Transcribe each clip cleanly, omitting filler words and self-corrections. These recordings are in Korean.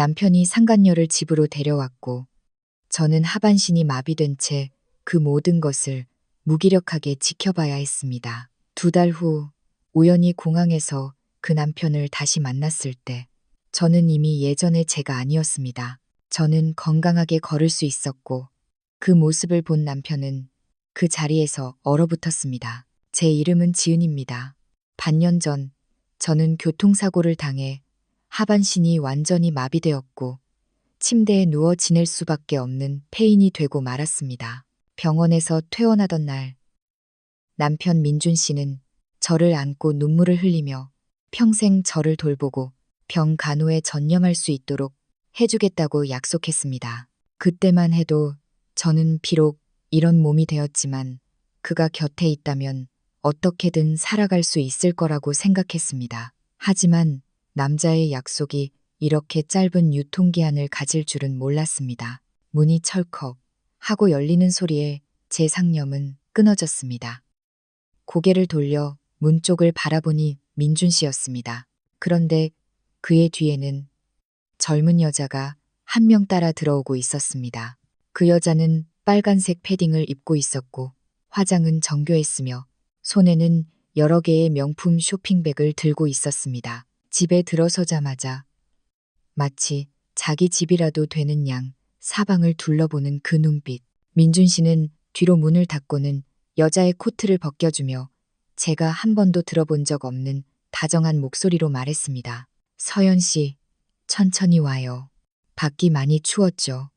남편이 상간녀를 집으로 데려왔고 저는 하반신이 마비된 채 그 모든 것을 무기력하게 지켜봐야 했습니다. 2달 후 우연히 공항에서 그 남편을 다시 만났을 때 저는 이미 예전의 제가 아니었습니다. 저는 건강하게 걸을 수 있었고 그 모습을 본 남편은 그 자리에서 얼어붙었습니다. 제 이름은 지은입니다. 반년 전 저는 교통사고를 당해 하반신이 완전히 마비되었고 침대에 누워 지낼 수밖에 없는 폐인이 되고 말았습니다. 병원에서 퇴원하던 날 남편 민준 씨는 저를 안고 눈물을 흘리며 평생 저를 돌보고 병 간호에 전념할 수 있도록 해주겠다고 약속했습니다. 그때만 해도 저는 비록 이런 몸이 되었지만 그가 곁에 있다면 어떻게든 살아갈 수 있을 거라고 생각했습니다. 하지만 남자의 약속이 이렇게 짧은 유통기한을 가질 줄은 몰랐습니다. 문이 철컥 하고 열리는 소리에 제 상념은 끊어졌습니다. 고개를 돌려 문 쪽을 바라보니 민준 씨였습니다. 그런데 그의 뒤에는 젊은 여자가 한 명 따라 들어오고 있었습니다. 그 여자는 빨간색 패딩을 입고 있었고 화장은 정교했으며 손에는 여러 개의 명품 쇼핑백을 들고 있었습니다. 집에 들어서자마자 마치 자기 집이라도 되는 양 사방을 둘러보는 그 눈빛. 민준 씨는 뒤로 문을 닫고는 여자의 코트를 벗겨주며 제가 한 번도 들어본 적 없는 다정한 목소리로 말했습니다. 서연 씨, 천천히 와요. 밖이 많이 추웠죠.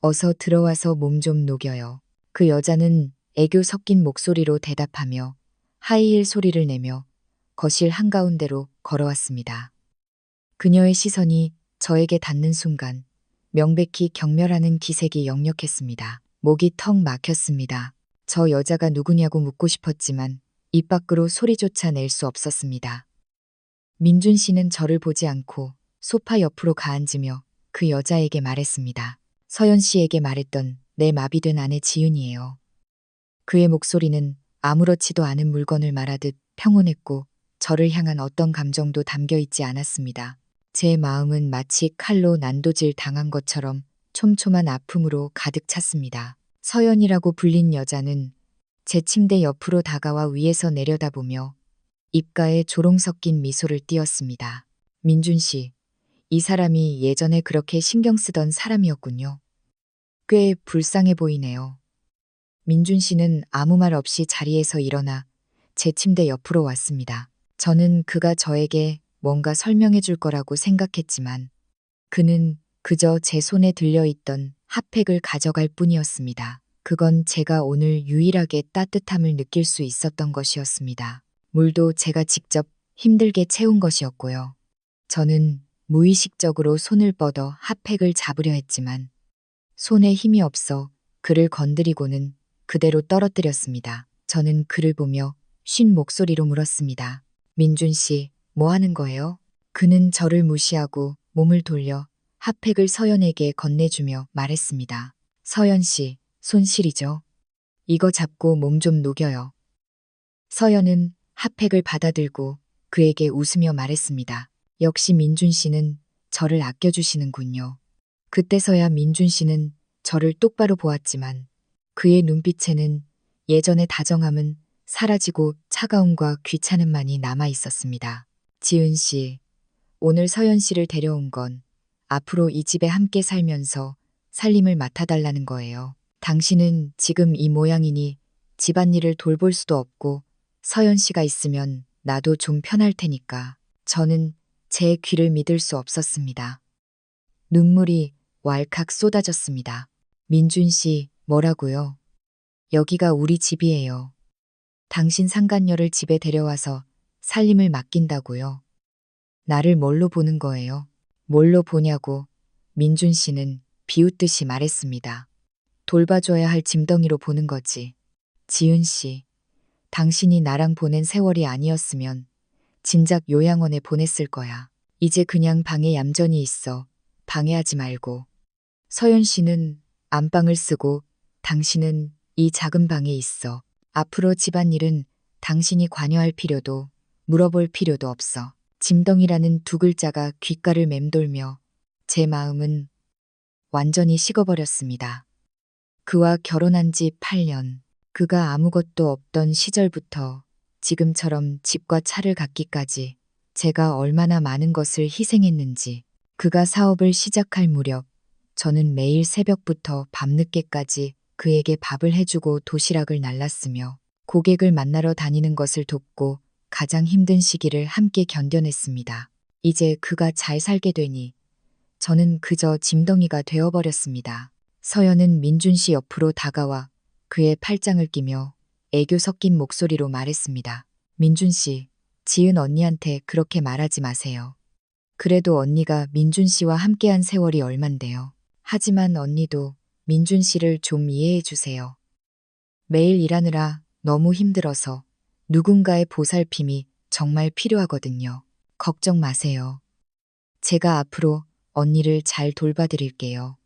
어서 들어와서 몸 좀 녹여요. 그 여자는 애교 섞인 목소리로 대답하며 하이힐 소리를 내며 거실 한가운데로 걸어왔습니다. 그녀의 시선이 저에게 닿는 순간 명백히 경멸하는 기색이 역력했습니다. 목이 턱 막혔습니다. 저 여자가 누구냐고 묻고 싶었지만 입 밖으로 소리조차 낼 수 없었습니다. 민준 씨는 저를 보지 않고 소파 옆으로 가앉으며 그 여자에게 말했습니다. 서연 씨에게 말했던 내 마비된 아내 지은이에요. 그의 목소리는 아무렇지도 않은 물건을 말하듯 평온했고 저를 향한 어떤 감정도 담겨 있지 않았습니다. 제 마음은 마치 칼로 난도질 당한 것처럼 촘촘한 아픔으로 가득 찼습니다. 서연이라고 불린 여자는 제 침대 옆으로 다가와 위에서 내려다보며 입가에 조롱 섞인 미소를 띄었습니다. 민준 씨, 이 사람이 예전에 그렇게 신경 쓰던 사람이었군요. 꽤 불쌍해 보이네요. 민준 씨는 아무 말 없이 자리에서 일어나 제 침대 옆으로 왔습니다. 저는 그가 저에게 뭔가 설명해 줄 거라고 생각했지만 그는 그저 제 손에 들려있던 핫팩을 가져갈 뿐이었습니다. 그건 제가 오늘 유일하게 따뜻함을 느낄 수 있었던 것이었습니다. 물도 제가 직접 힘들게 채운 것이었고요. 저는 무의식적으로 손을 뻗어 핫팩을 잡으려 했지만 손에 힘이 없어 그를 건드리고는 그대로 떨어뜨렸습니다. 저는 그를 보며 쉰 목소리로 물었습니다. 민준 씨, 뭐 하는 거예요? 그는 저를 무시하고 몸을 돌려 핫팩을 서연에게 건네주며 말했습니다. 서연 씨, 손실이죠. 이거 잡고 몸 좀 녹여요. 서연은 핫팩을 받아들고 그에게 웃으며 말했습니다. 역시 민준 씨는 저를 아껴주시는군요. 그때서야 민준 씨는 저를 똑바로 보았지만 그의 눈빛에는 예전의 다정함은 사라지고 차가움과 귀찮음만이 남아 있었습니다. 지은 씨, 오늘 서연 씨를 데려온 건 앞으로 이 집에 함께 살면서 살림을 맡아달라는 거예요. 당신은 지금 이 모양이니 집안일을 돌볼 수도 없고 서연 씨가 있으면 나도 좀 편할 테니까. 저는 제 귀를 믿을 수 없었습니다. 눈물이 왈칵 쏟아졌습니다. 민준 씨, 뭐라고요? 여기가 우리 집이에요. 당신 상간녀를 집에 데려와서 살림을 맡긴다고요. 나를 뭘로 보는 거예요? 뭘로 보냐고 민준 씨는 비웃듯이 말했습니다. 돌봐줘야 할 짐덩이로 보는 거지. 지은 씨, 당신이 나랑 보낸 세월이 아니었으면 진작 요양원에 보냈을 거야. 이제 그냥 방에 얌전히 있어. 방해하지 말고. 서연 씨는 안방을 쓰고 당신은 이 작은 방에 있어. 앞으로 집안일은 당신이 관여할 필요도 물어볼 필요도 없어. 짐덩이라는 두 글자가 귓가를 맴돌며 제 마음은 완전히 식어버렸습니다. 그와 결혼한 지 8년, 그가 아무것도 없던 시절부터 지금처럼 집과 차를 갖기까지 제가 얼마나 많은 것을 희생했는지, 그가 사업을 시작할 무렵 저는 매일 새벽부터 밤늦게까지 그에게 밥을 해주고 도시락을 날랐으며 고객을 만나러 다니는 것을 돕고 가장 힘든 시기를 함께 견뎌냈습니다. 이제 그가 잘 살게 되니 저는 그저 짐덩이가 되어버렸습니다. 서연은 민준 씨 옆으로 다가와 그의 팔짱을 끼며 애교 섞인 목소리로 말했습니다. 민준 씨, 지은 언니한테 그렇게 말하지 마세요. 그래도 언니가 민준 씨와 함께한 세월이 얼만데요. 하지만 언니도 민준 씨를 좀 이해해 주세요. 매일 일하느라 너무 힘들어서 누군가의 보살핌이 정말 필요하거든요. 걱정 마세요. 제가 앞으로 언니를 잘 돌봐드릴게요.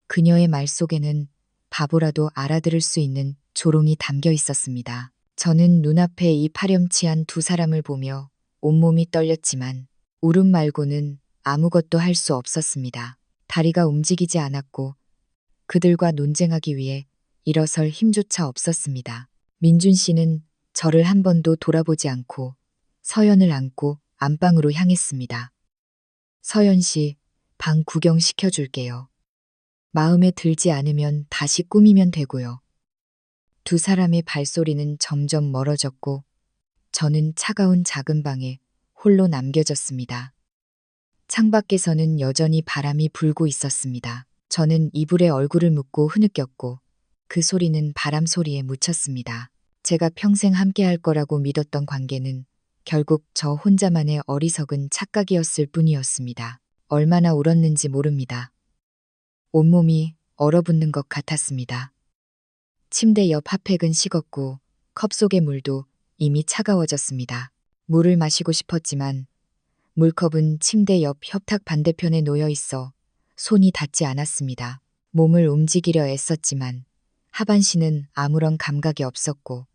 그녀의 말 속에는 바보라도 알아들을 수 있는 조롱이 담겨 있었습니다. 저는 눈앞에 이 파렴치한 두 사람을 보며 온몸이 떨렸지만 울음 말고는 아무것도 할 수 없었습니다. 다리가 움직이지 않았고 그들과 논쟁하기 위해 일어설 힘조차 없었습니다. 민준 씨는 저를 한 번도 돌아보지 않고 서연을 안고 안방으로 향했습니다. 서연 씨, 방 구경 시켜줄게요. 마음에 들지 않으면 다시 꾸미면 되고요. 두 사람의 발소리는 점점 멀어졌고 저는 차가운 작은 방에 홀로 남겨졌습니다. 창밖에서는 여전히 바람이 불고 있었습니다. 저는 이불에 얼굴을 묻고 흐느꼈고 그 소리는 바람 소리에 묻혔습니다. 제가 평생 함께할 거라고 믿었던 관계는 결국 저 혼자만의 어리석은 착각이었을 뿐이었습니다. 얼마나 울었는지 모릅니다. 온몸이 얼어붙는 것 같았습니다. 침대 옆 핫팩은 식었고 컵 속의 물도 이미 차가워졌습니다. 물을 마시고 싶었지만 물컵은 침대 옆 협탁 반대편에 놓여 있어 손이 닿지 않았습니다. 몸을 움직이려 애썼지만 하반신은 아무런 감각이 없었고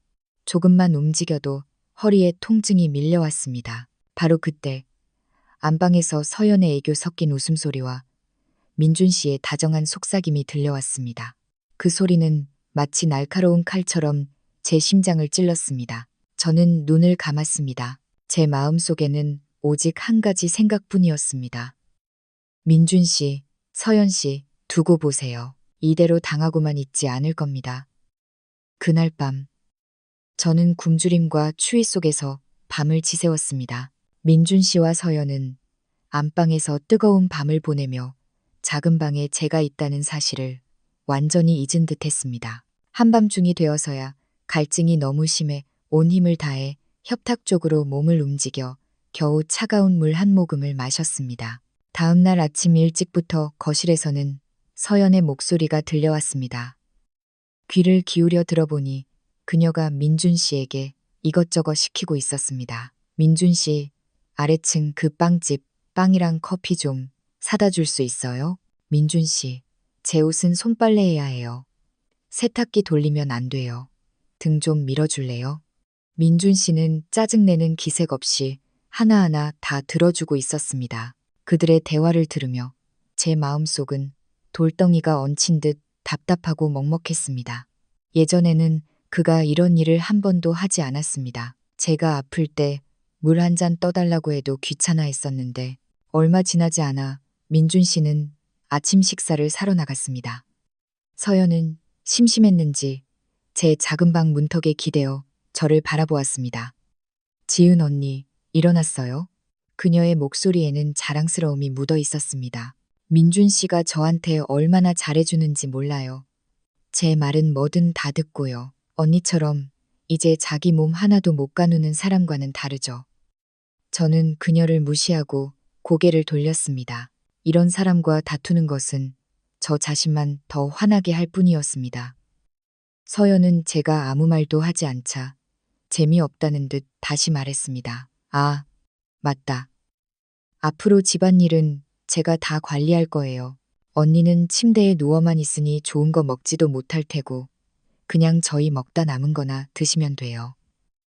조금만 움직여도 허리에 통증이 밀려왔습니다. 바로 그때 안방에서 서연의 애교 섞인 웃음소리와 민준 씨의 다정한 속삭임이 들려왔습니다. 그 소리는 마치 날카로운 칼처럼 제 심장을 찔렀습니다. 저는 눈을 감았습니다. 제 마음속에는 오직 한 가지 생각뿐이었습니다. 민준 씨, 서연 씨, 두고 보세요. 이대로 당하고만 있지 않을 겁니다. 그날 밤, 저는 굶주림과 추위 속에서 밤을 지새웠습니다. 민준 씨와 서연은 안방에서 뜨거운 밤을 보내며 작은 방에 제가 있다는 사실을 완전히 잊은 듯 했습니다. 한밤중이 되어서야 갈증이 너무 심해 온 힘을 다해 협탁 쪽으로 몸을 움직여 겨우 차가운 물 한 모금을 마셨습니다. 다음 날 아침 일찍부터 거실에서는 서연의 목소리가 들려왔습니다. 귀를 기울여 들어보니 그녀가 민준 씨에게 이것저것 시키고 있었습니다. 민준 씨, 아래층 그 빵집 빵이랑 커피 좀 사다 줄 수 있어요? 민준 씨, 제 옷은 손빨래해야 해요. 세탁기 돌리면 안 돼요. 등 좀 밀어줄래요? 민준 씨는 짜증내는 기색 없이 하나하나 다 들어주고 있었습니다. 그들의 대화를 들으며 제 마음속은 돌덩이가 얹힌 듯 답답하고 먹먹했습니다. 예전에는 그가 이런 일을 한 번도 하지 않았습니다. 제가 아플 때 물 한 잔 떠달라고 해도 귀찮아 했었는데 얼마 지나지 않아 민준 씨는 아침 식사를 사러 나갔습니다. 서연은 심심했는지 제 작은 방 문턱에 기대어 저를 바라보았습니다. 지은 언니, 일어났어요? 그녀의 목소리에는 자랑스러움이 묻어 있었습니다. 민준 씨가 저한테 얼마나 잘해주는지 몰라요. 제 말은 뭐든 다 듣고요. 언니처럼 이제 자기 몸 하나도 못 가누는 사람과는 다르죠. 저는 그녀를 무시하고 고개를 돌렸습니다. 이런 사람과 다투는 것은 저 자신만 더 화나게 할 뿐이었습니다. 서연은 제가 아무 말도 하지 않자 재미없다는 듯 다시 말했습니다. 아, 맞다. 앞으로 집안일은 제가 다 관리할 거예요. 언니는 침대에 누워만 있으니 좋은 거 먹지도 못할 테고 그냥 저희 먹다 남은 거나 드시면 돼요.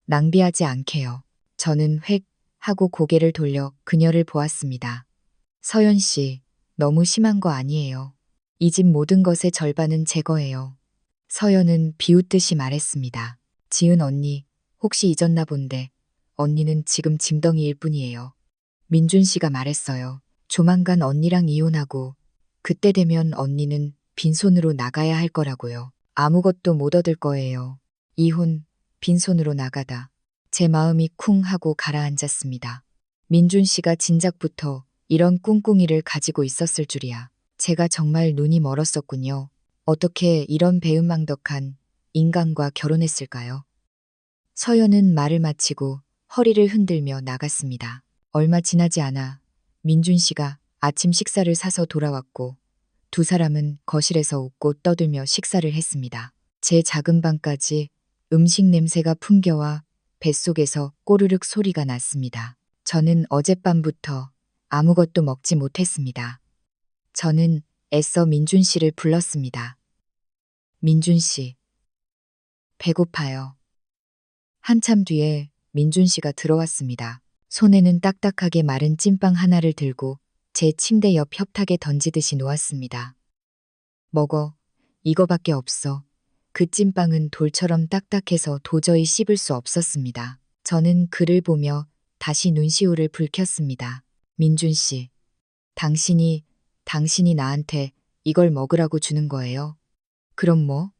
낭비하지 않게요. 저는 획 하고 고개를 돌려 그녀를 보았습니다. 서연 씨, 너무 심한 거 아니에요. 이 집 모든 것의 절반은 제 거예요. 서연은 비웃듯이 말했습니다. 지은 언니, 혹시 잊었나 본데 언니는 지금 짐덩이일 뿐이에요. 민준 씨가 말했어요. 조만간 언니랑 이혼하고 그때 되면 언니는 빈손으로 나가야 할 거라고요. 아무것도 못 얻을 거예요. 이혼, 빈손으로 나가다. 제 마음이 쿵 하고 가라앉았습니다. 민준 씨가 진작부터 이런 꿍꿍이를 가지고 있었을 줄이야. 제가 정말 눈이 멀었었군요. 어떻게 이런 배은망덕한 인간과 결혼했을까요? 서연은 말을 마치고 허리를 흔들며 나갔습니다. 얼마 지나지 않아 민준 씨가 아침 식사를 사서 돌아왔고 두 사람은 거실에서 웃고 떠들며 식사를 했습니다. 제 작은 방까지 음식 냄새가 풍겨와 뱃속에서 꼬르륵 소리가 났습니다. 저는 어젯밤부터 아무것도 먹지 못했습니다. 저는 애써 민준 씨를 불렀습니다. 민준 씨, 배고파요. 한참 뒤에 민준 씨가 들어왔습니다. 손에는 딱딱하게 마른 찐빵 하나를 들고 제 침대 옆 협탁에 던지듯이 놓았습니다. 먹어. 이거밖에 없어. 그 찐빵은 돌처럼 딱딱해서 도저히 씹을 수 없었습니다. 저는 그를 보며 다시 눈시울을 붉혔습니다. 민준 씨, 당신이 나한테 이걸 먹으라고 주는 거예요? 그럼 뭐?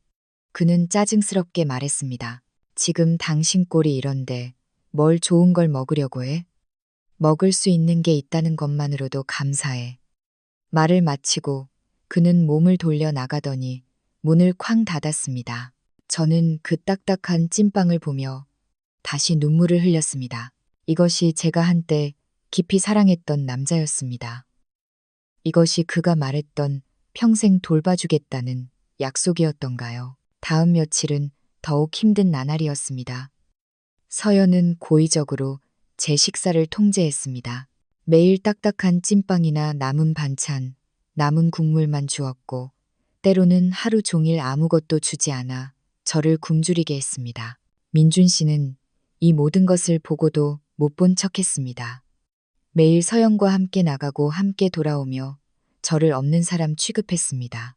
그는 짜증스럽게 말했습니다. 지금 당신 꼴이 이런데 뭘 좋은 걸 먹으려고 해? 먹을 수 있는 게 있다는 것만으로도 감사해. 말을 마치고 그는 몸을 돌려 나가더니 문을 쾅 닫았습니다. 저는 그 딱딱한 찐빵을 보며 다시 눈물을 흘렸습니다. 이것이 제가 한때 깊이 사랑했던 남자였습니다. 이것이 그가 말했던 평생 돌봐주겠다는 약속이었던가요? 다음 며칠은 더욱 힘든 나날이었습니다. 서연은 고의적으로 제 식사를 통제했습니다. 매일 딱딱한 찐빵이나 남은 반찬, 남은 국물만 주었고 때로는 하루 종일 아무것도 주지 않아 저를 굶주리게 했습니다. 민준 씨는 이 모든 것을 보고도 못 본 척했습니다. 매일 서연과 함께 나가고 함께 돌아오며 저를 없는 사람 취급했습니다.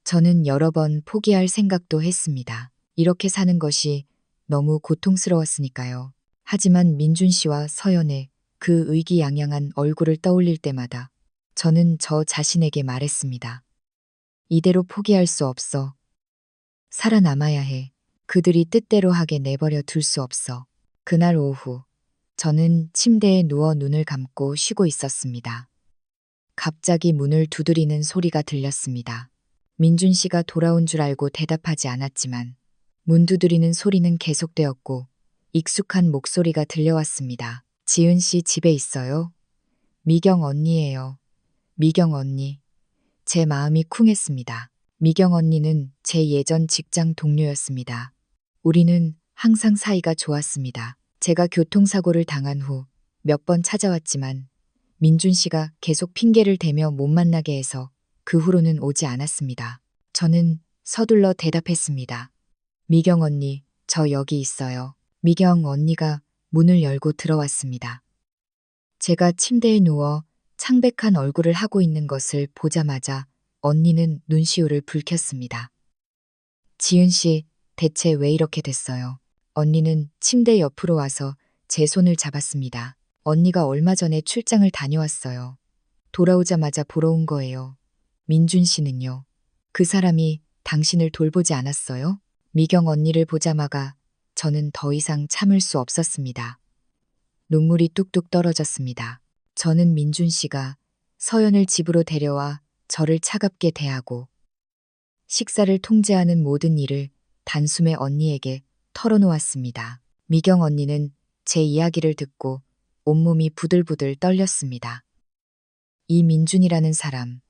저는 여러 번 포기할 생각도 했습니다. 이렇게 사는 것이 너무 고통스러웠으니까요. 하지만 민준 씨와 서연의 그 의기양양한 얼굴을 떠올릴 때마다 저는 저 자신에게 말했습니다. 이대로 포기할 수 없어. 살아남아야 해. 그들이 뜻대로 하게 내버려 둘 수 없어. 그날 오후, 저는 침대에 누워 눈을 감고 쉬고 있었습니다. 갑자기 문을 두드리는 소리가 들렸습니다. 민준 씨가 돌아온 줄 알고 대답하지 않았지만 문 두드리는 소리는 계속되었고 익숙한 목소리가 들려왔습니다. 지은 씨 집에 있어요? 미경 언니예요. 미경 언니. 제 마음이 쿵했습니다. 미경 언니는 제 예전 직장 동료였습니다. 우리는 항상 사이가 좋았습니다. 제가 교통사고를 당한 후 몇 번 찾아왔지만 민준 씨가 계속 핑계를 대며 못 만나게 해서 그 후로는 오지 않았습니다. 저는 서둘러 대답했습니다. 미경 언니, 저 여기 있어요. 미경 언니가 문을 열고 들어왔습니다. 제가 침대에 누워 창백한 얼굴을 하고 있는 것을 보자마자 언니는 눈시울을 붉혔습니다. 지은 씨, 대체 왜 이렇게 됐어요? 언니는 침대 옆으로 와서 제 손을 잡았습니다. 언니가 얼마 전에 출장을 다녀왔어요. 돌아오자마자 보러 온 거예요. 민준 씨는요? 그 사람이 당신을 돌보지 않았어요? 미경 언니를 보자마자 저는 더 이상 참을 수 없었습니다. 눈물이 뚝뚝 떨어졌습니다. 저는 민준 씨가 서연을 집으로 데려와 저를 차갑게 대하고 식사를 통제하는 모든 일을 단숨에 언니에게 털어놓았습니다. 미경 언니는 제 이야기를 듣고 온몸이 부들부들 떨렸습니다. 이 민준이라는 사람,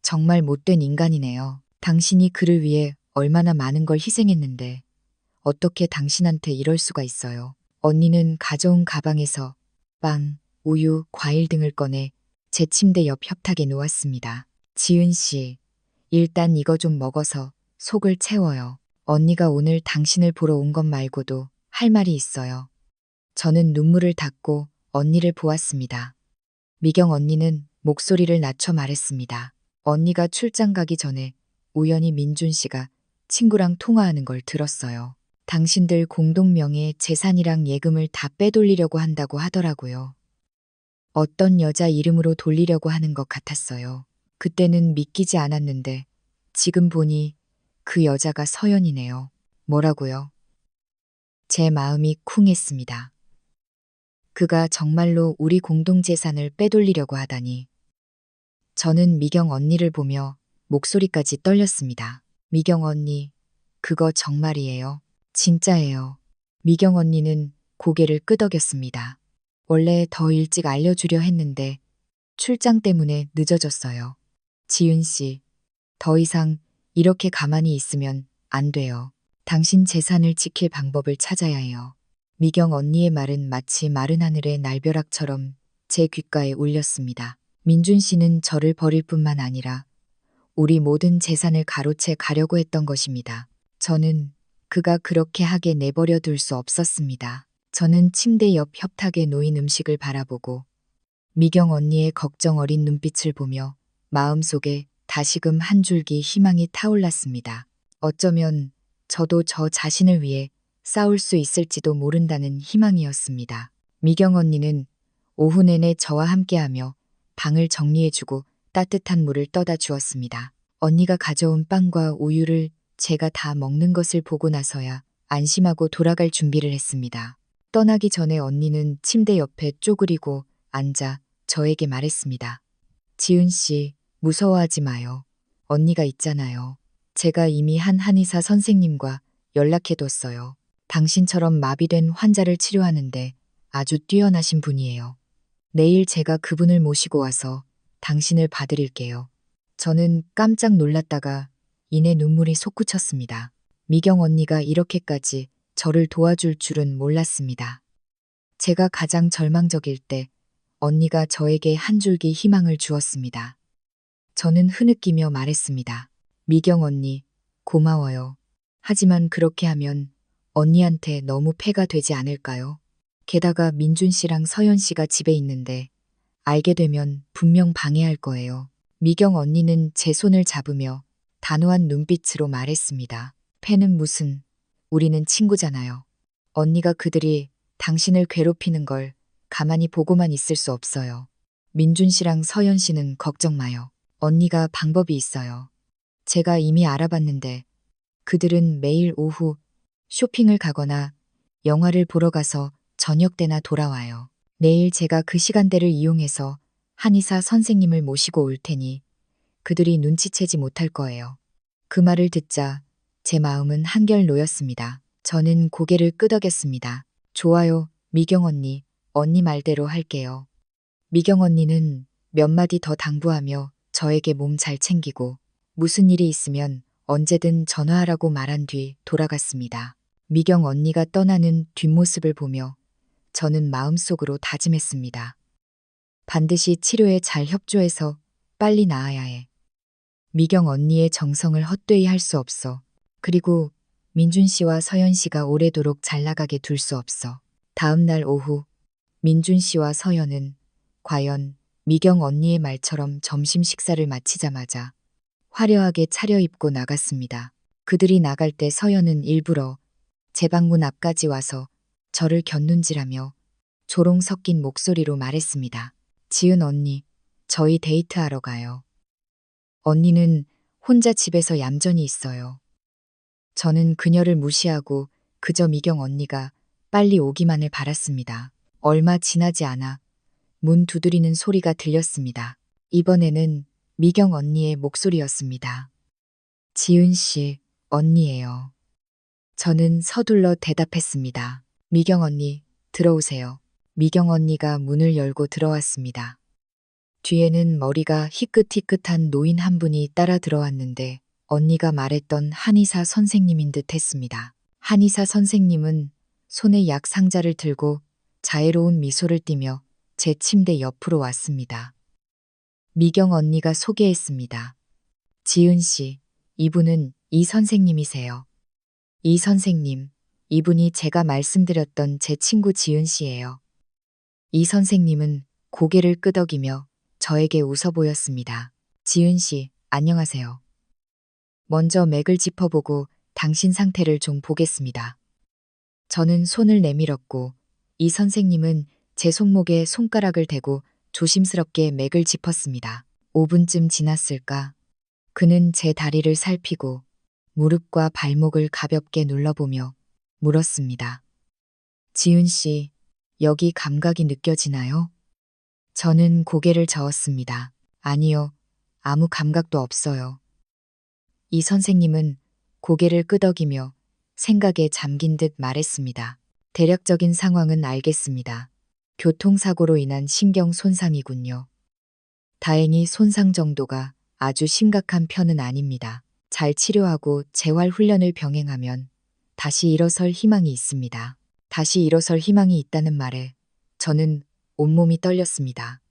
정말 못된 인간이네요. 당신이 그를 위해 얼마나 많은 걸 희생했는데 어떻게 당신한테 이럴 수가 있어요. 언니는 가져온 가방에서 빵, 우유, 과일 등을 꺼내 제 침대 옆 협탁에 놓았습니다. 지은 씨, 일단 이거 좀 먹어서 속을 채워요. 언니가 오늘 당신을 보러 온 것 말고도 할 말이 있어요. 저는 눈물을 닦고 언니를 보았습니다. 미경 언니는 목소리를 낮춰 말했습니다. 언니가 출장 가기 전에 우연히 민준 씨가 친구랑 통화하는 걸 들었어요. 당신들 공동명의 재산이랑 예금을 다 빼돌리려고 한다고 하더라고요. 어떤 여자 이름으로 돌리려고 하는 것 같았어요. 그때는 믿기지 않았는데 지금 보니 그 여자가 서연이네요. 뭐라고요? 제 마음이 쿵했습니다. 그가 정말로 우리 공동재산을 빼돌리려고 하다니. 저는 미경 언니를 보며 목소리까지 떨렸습니다. 미경 언니, 그거 정말이에요. 진짜예요. 미경 언니는 고개를 끄덕였습니다. 원래 더 일찍 알려주려 했는데 출장 때문에 늦어졌어요. 지은 씨, 더 이상 이렇게 가만히 있으면 안 돼요. 당신 재산을 지킬 방법을 찾아야 해요. 미경 언니의 말은 마치 마른 하늘의 날벼락처럼 제 귓가에 울렸습니다. 민준 씨는 저를 버릴 뿐만 아니라 우리 모든 재산을 가로채 가려고 했던 것입니다. 저는 그가 그렇게 하게 내버려 둘 수 없었습니다. 저는 침대 옆 협탁에 놓인 음식을 바라보고 미경 언니의 걱정 어린 눈빛을 보며 마음속에 다시금 한 줄기 희망이 타올랐습니다. 어쩌면 저도 저 자신을 위해 싸울 수 있을지도 모른다는 희망이었습니다. 미경 언니는 오후 내내 저와 함께하며 방을 정리해주고 따뜻한 물을 떠다 주었습니다. 언니가 가져온 빵과 우유를 제가 다 먹는 것을 보고 나서야 안심하고 돌아갈 준비를 했습니다. 떠나기 전에 언니는 침대 옆에 쪼그리고 앉아 저에게 말했습니다. 지은 씨, 무서워하지 마요. 언니가 있잖아요. 제가 이미 한 한의사 선생님과 연락해뒀어요. 당신처럼 마비된 환자를 치료하는데 아주 뛰어나신 분이에요. 내일 제가 그분을 모시고 와서 당신을 봐드릴게요. 저는 깜짝 놀랐다가 이내 눈물이 솟구쳤습니다. 미경 언니가 이렇게까지 저를 도와줄 줄은 몰랐습니다. 제가 가장 절망적일 때 언니가 저에게 한 줄기 희망을 주었습니다. 저는 흐느끼며 말했습니다. 미경 언니, 고마워요. 하지만 그렇게 하면 언니한테 너무 폐가 되지 않을까요? 게다가 민준 씨랑 서연 씨가 집에 있는데 알게 되면 분명 방해할 거예요. 미경 언니는 제 손을 잡으며 단호한 눈빛으로 말했습니다. 폐는 무슨, 우리는 친구잖아요. 언니가 그들이 당신을 괴롭히는 걸 가만히 보고만 있을 수 없어요. 민준 씨랑 서연 씨는 걱정 마요. 언니가 방법이 있어요. 제가 이미 알아봤는데 그들은 매일 오후 쇼핑을 가거나 영화를 보러 가서 저녁 때나 돌아와요. 내일 제가 그 시간대를 이용해서 한의사 선생님을 모시고 올 테니 그들이 눈치채지 못할 거예요. 그 말을 듣자 제 마음은 한결 놓였습니다. 저는 고개를 끄덕였습니다. 좋아요, 미경 언니. 언니 말대로 할게요. 미경 언니는 몇 마디 더 당부하며 저에게 몸 잘 챙기고 무슨 일이 있으면 언제든 전화하라고 말한 뒤 돌아갔습니다. 미경 언니가 떠나는 뒷모습을 보며 저는 마음속으로 다짐했습니다. 반드시 치료에 잘 협조해서 빨리 나아야 해. 미경 언니의 정성을 헛되이 할 수 없어. 그리고 민준 씨와 서연 씨가 오래도록 잘 나가게 둘 수 없어. 다음 날 오후 민준 씨와 서연은 과연 미경 언니의 말처럼 점심 식사를 마치자마자 화려하게 차려입고 나갔습니다. 그들이 나갈 때 서연은 일부러 제 방문 앞까지 와서 저를 곁눈질하며 조롱 섞인 목소리로 말했습니다. 지은 언니, 저희 데이트하러 가요. 언니는 혼자 집에서 얌전히 있어요. 저는 그녀를 무시하고 그저 미경 언니가 빨리 오기만을 바랐습니다. 얼마 지나지 않아 문 두드리는 소리가 들렸습니다. 이번에는 미경 언니의 목소리였습니다. 지은 씨, 언니예요. 저는 서둘러 대답했습니다. 미경 언니, 들어오세요. 미경 언니가 문을 열고 들어왔습니다. 뒤에는 머리가 희끗희끗한 노인 한 분이 따라 들어왔는데 언니가 말했던 한의사 선생님인 듯 했습니다. 한의사 선생님은 손에 약 상자를 들고 자애로운 미소를 띠며 제 침대 옆으로 왔습니다. 미경 언니가 소개했습니다. 지은 씨, 이분은 이 선생님이세요. 이 선생님, 이분이 제가 말씀드렸던 제 친구 지은 씨예요. 이 선생님은 고개를 끄덕이며 저에게 웃어 보였습니다. 지은 씨, 안녕하세요. 먼저 맥을 짚어보고 당신 상태를 좀 보겠습니다. 저는 손을 내밀었고 이 선생님은 제 손목에 손가락을 대고 조심스럽게 맥을 짚었습니다. 5분쯤 지났을까? 그는 제 다리를 살피고 무릎과 발목을 가볍게 눌러보며 물었습니다. 지은 씨, 여기 감각이 느껴지나요? 저는 고개를 저었습니다. 아니요, 아무 감각도 없어요. 이 선생님은 고개를 끄덕이며 생각에 잠긴 듯 말했습니다. 대략적인 상황은 알겠습니다. 교통사고로 인한 신경 손상이군요. 다행히 손상 정도가 아주 심각한 편은 아닙니다. 잘 치료하고 재활 훈련을 병행하면 다시 일어설 희망이 있습니다. 다시 일어설 희망이 있다는 말에 저는 온몸이 떨렸습니다.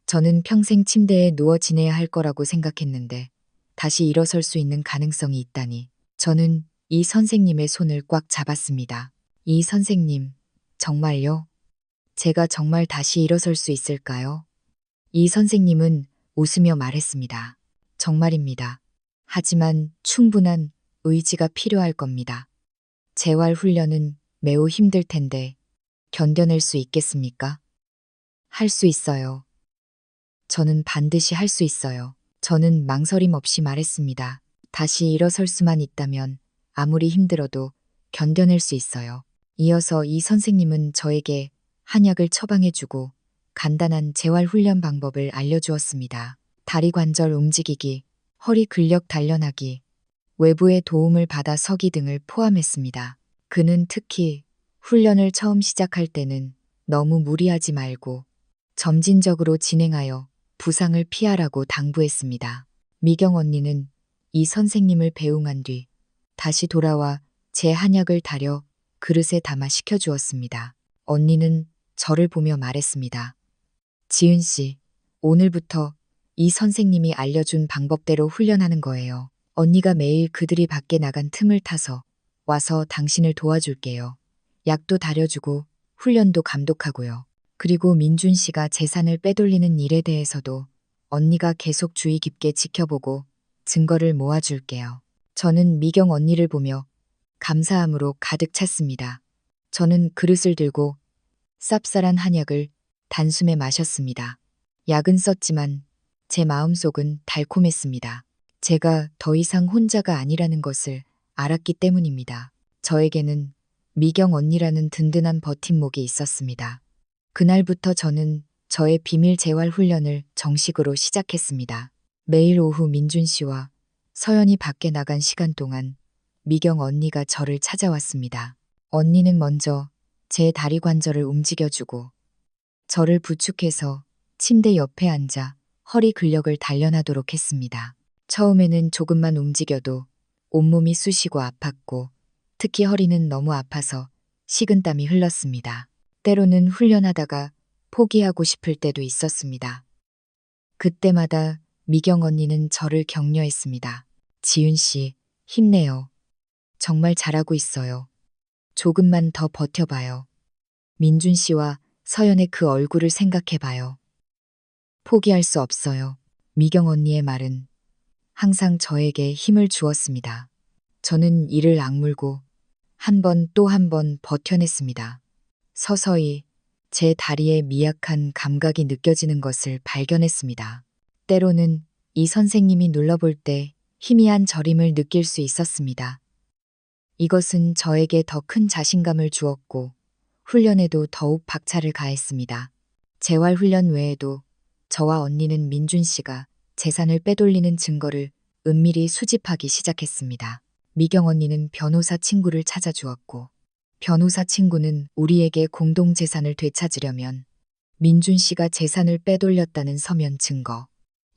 저는 평생 침대에 누워 지내야 할 거라고 생각했는데 다시 일어설 수 있는 가능성이 있다니. 저는 이 선생님의 손을 꽉 잡았습니다. 이 선생님, 정말요? 제가 정말 다시 일어설 수 있을까요? 이 선생님은 웃으며 말했습니다. 정말입니다. 하지만 충분한 의지가 필요할 겁니다. 재활 훈련은 매우 힘들 텐데 견뎌낼 수 있겠습니까? 할 수 있어요. 저는 반드시 할 수 있어요. 저는 망설임 없이 말했습니다. 다시 일어설 수만 있다면 아무리 힘들어도 견뎌낼 수 있어요. 이어서 이 선생님은 저에게 한약을 처방해주고 간단한 재활 훈련 방법을 알려주었습니다. 다리 관절 움직이기, 허리 근력 단련하기, 외부의 도움을 받아 서기 등을 포함했습니다. 그는 특히 훈련을 처음 시작할 때는 너무 무리하지 말고 점진적으로 진행하여 부상을 피하라고 당부했습니다. 미경 언니는 이 선생님을 배웅한 뒤 다시 돌아와 제 한약을 다려 그릇에 담아 식혀주었습니다. 언니는 저를 보며 말했습니다. 지은 씨, 오늘부터 이 선생님이 알려준 방법대로 훈련하는 거예요. 언니가 매일 그들이 밖에 나간 틈을 타서 와서 당신을 도와줄게요. 약도 다려주고 훈련도 감독하고요. 그리고 민준 씨가 재산을 빼돌리는 일에 대해서도 언니가 계속 주의 깊게 지켜보고 증거를 모아줄게요. 저는 미경 언니를 보며 감사함으로 가득 찼습니다. 저는 그릇을 들고 쌉쌀한 한약을 단숨에 마셨습니다. 약은 썼지만 제 마음속은 달콤했습니다. 제가 더 이상 혼자가 아니라는 것을 알았기 때문입니다. 저에게는 미경 언니라는 든든한 버팀목이 있었습니다. 그날부터 저는 저의 비밀 재활 훈련을 정식으로 시작했습니다. 매일 오후 민준 씨와 서연이 밖에 나간 시간 동안 미경 언니가 저를 찾아왔습니다. 언니는 먼저 제 다리 관절을 움직여주고 저를 부축해서 침대 옆에 앉아 허리 근력을 단련하도록 했습니다. 처음에는 조금만 움직여도 온몸이 쑤시고 아팠고 특히 허리는 너무 아파서 식은땀이 흘렀습니다. 때로는 훈련하다가 포기하고 싶을 때도 있었습니다. 그때마다 미경 언니는 저를 격려했습니다. 지은 씨, 힘내요. 정말 잘하고 있어요. 조금만 더 버텨봐요. 민준 씨와 서연의 그 얼굴을 생각해봐요. 포기할 수 없어요. 미경 언니의 말은 항상 저에게 힘을 주었습니다. 저는 이를 악물고 한 번 또 한 번 버텨냈습니다. 서서히 제 다리에 미약한 감각이 느껴지는 것을 발견했습니다. 때로는 이 선생님이 눌러볼 때 희미한 저림을 느낄 수 있었습니다. 이것은 저에게 더 큰 자신감을 주었고 훈련에도 더욱 박차를 가했습니다. 재활 훈련 외에도 저와 언니는 민준 씨가 재산을 빼돌리는 증거를 은밀히 수집하기 시작했습니다. 미경 언니는 변호사 친구를 찾아주었고 변호사 친구는 우리에게 공동 재산을 되찾으려면 민준 씨가 재산을 빼돌렸다는 서면 증거,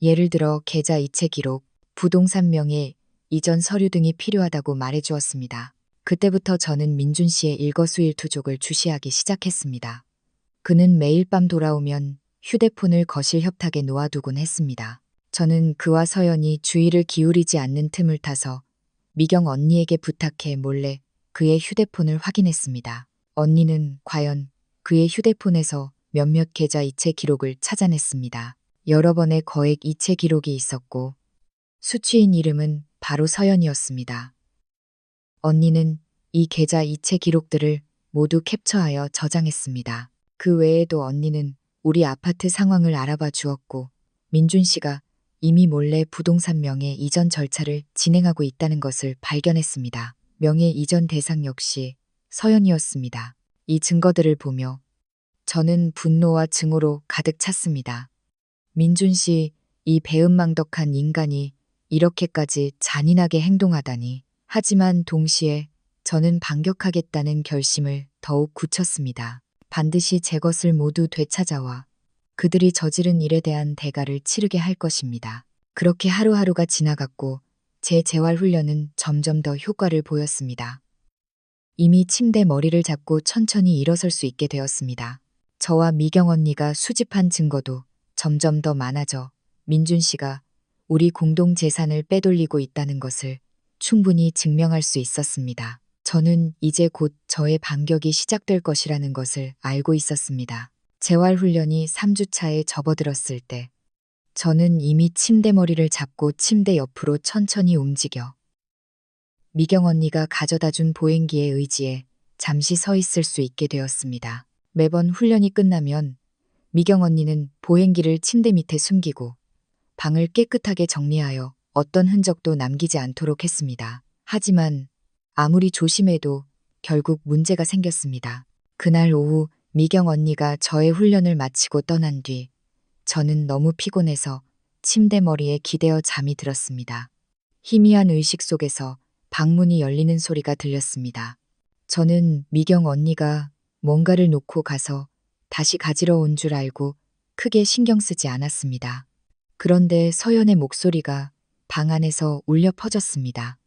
예를 들어 계좌 이체 기록, 부동산 명의 이전 서류 등이 필요하다고 말해주었습니다. 그때부터 저는 민준 씨의 일거수일투족을 주시하기 시작했습니다. 그는 매일 밤 돌아오면 휴대폰을 거실 협탁에 놓아두곤 했습니다. 저는 그와 서연이 주의를 기울이지 않는 틈을 타서 미경 언니에게 부탁해 몰래 그의 휴대폰을 확인했습니다. 언니는 과연 그의 휴대폰에서 몇몇 계좌 이체 기록을 찾아냈습니다. 여러 번의 거액 이체 기록이 있었고 수취인 이름은 바로 서연이었습니다. 언니는 이 계좌 이체 기록들을 모두 캡처하여 저장했습니다. 그 외에도 언니는 우리 아파트 상황을 알아봐 주었고 민준 씨가 이미 몰래 부동산 명예 이전 절차를 진행하고 있다는 것을 발견했습니다. 명예 이전 대상 역시 서연이었습니다. 이 증거들을 보며 저는 분노와 증오로 가득 찼습니다. 민준 씨, 이 배은망덕한 인간이 이렇게까지 잔인하게 행동하다니. 하지만 동시에 저는 반격하겠다는 결심을 더욱 굳혔습니다. 반드시 제 것을 모두 되찾아와 그들이 저지른 일에 대한 대가를 치르게 할 것입니다. 그렇게 하루하루가 지나갔고 제 재활훈련은 점점 더 효과를 보였습니다. 이미 침대 머리를 잡고 천천히 일어설 수 있게 되었습니다. 저와 미경 언니가 수집한 증거도 점점 더 많아져 민준 씨가 우리 공동 재산을 빼돌리고 있다는 것을 충분히 증명할 수 있었습니다. 저는 이제 곧 저의 반격이 시작될 것이라는 것을 알고 있었습니다. 재활훈련이 3주 차에 접어들었을 때 저는 이미 침대 머리를 잡고 침대 옆으로 천천히 움직여 미경 언니가 가져다 준 보행기에 의지해 잠시 서 있을 수 있게 되었습니다. 매번 훈련이 끝나면 미경 언니는 보행기를 침대 밑에 숨기고 방을 깨끗하게 정리하여 어떤 흔적도 남기지 않도록 했습니다. 하지만 아무리 조심해도 결국 문제가 생겼습니다. 그날 오후 미경 언니가 저의 훈련을 마치고 떠난 뒤 저는 너무 피곤해서 침대 머리에 기대어 잠이 들었습니다. 희미한 의식 속에서 방문이 열리는 소리가 들렸습니다. 저는 미경 언니가 뭔가를 놓고 가서 다시 가지러 온 줄 알고 크게 신경 쓰지 않았습니다. 그런데 서연의 목소리가 방 안에서 울려 퍼졌습니다.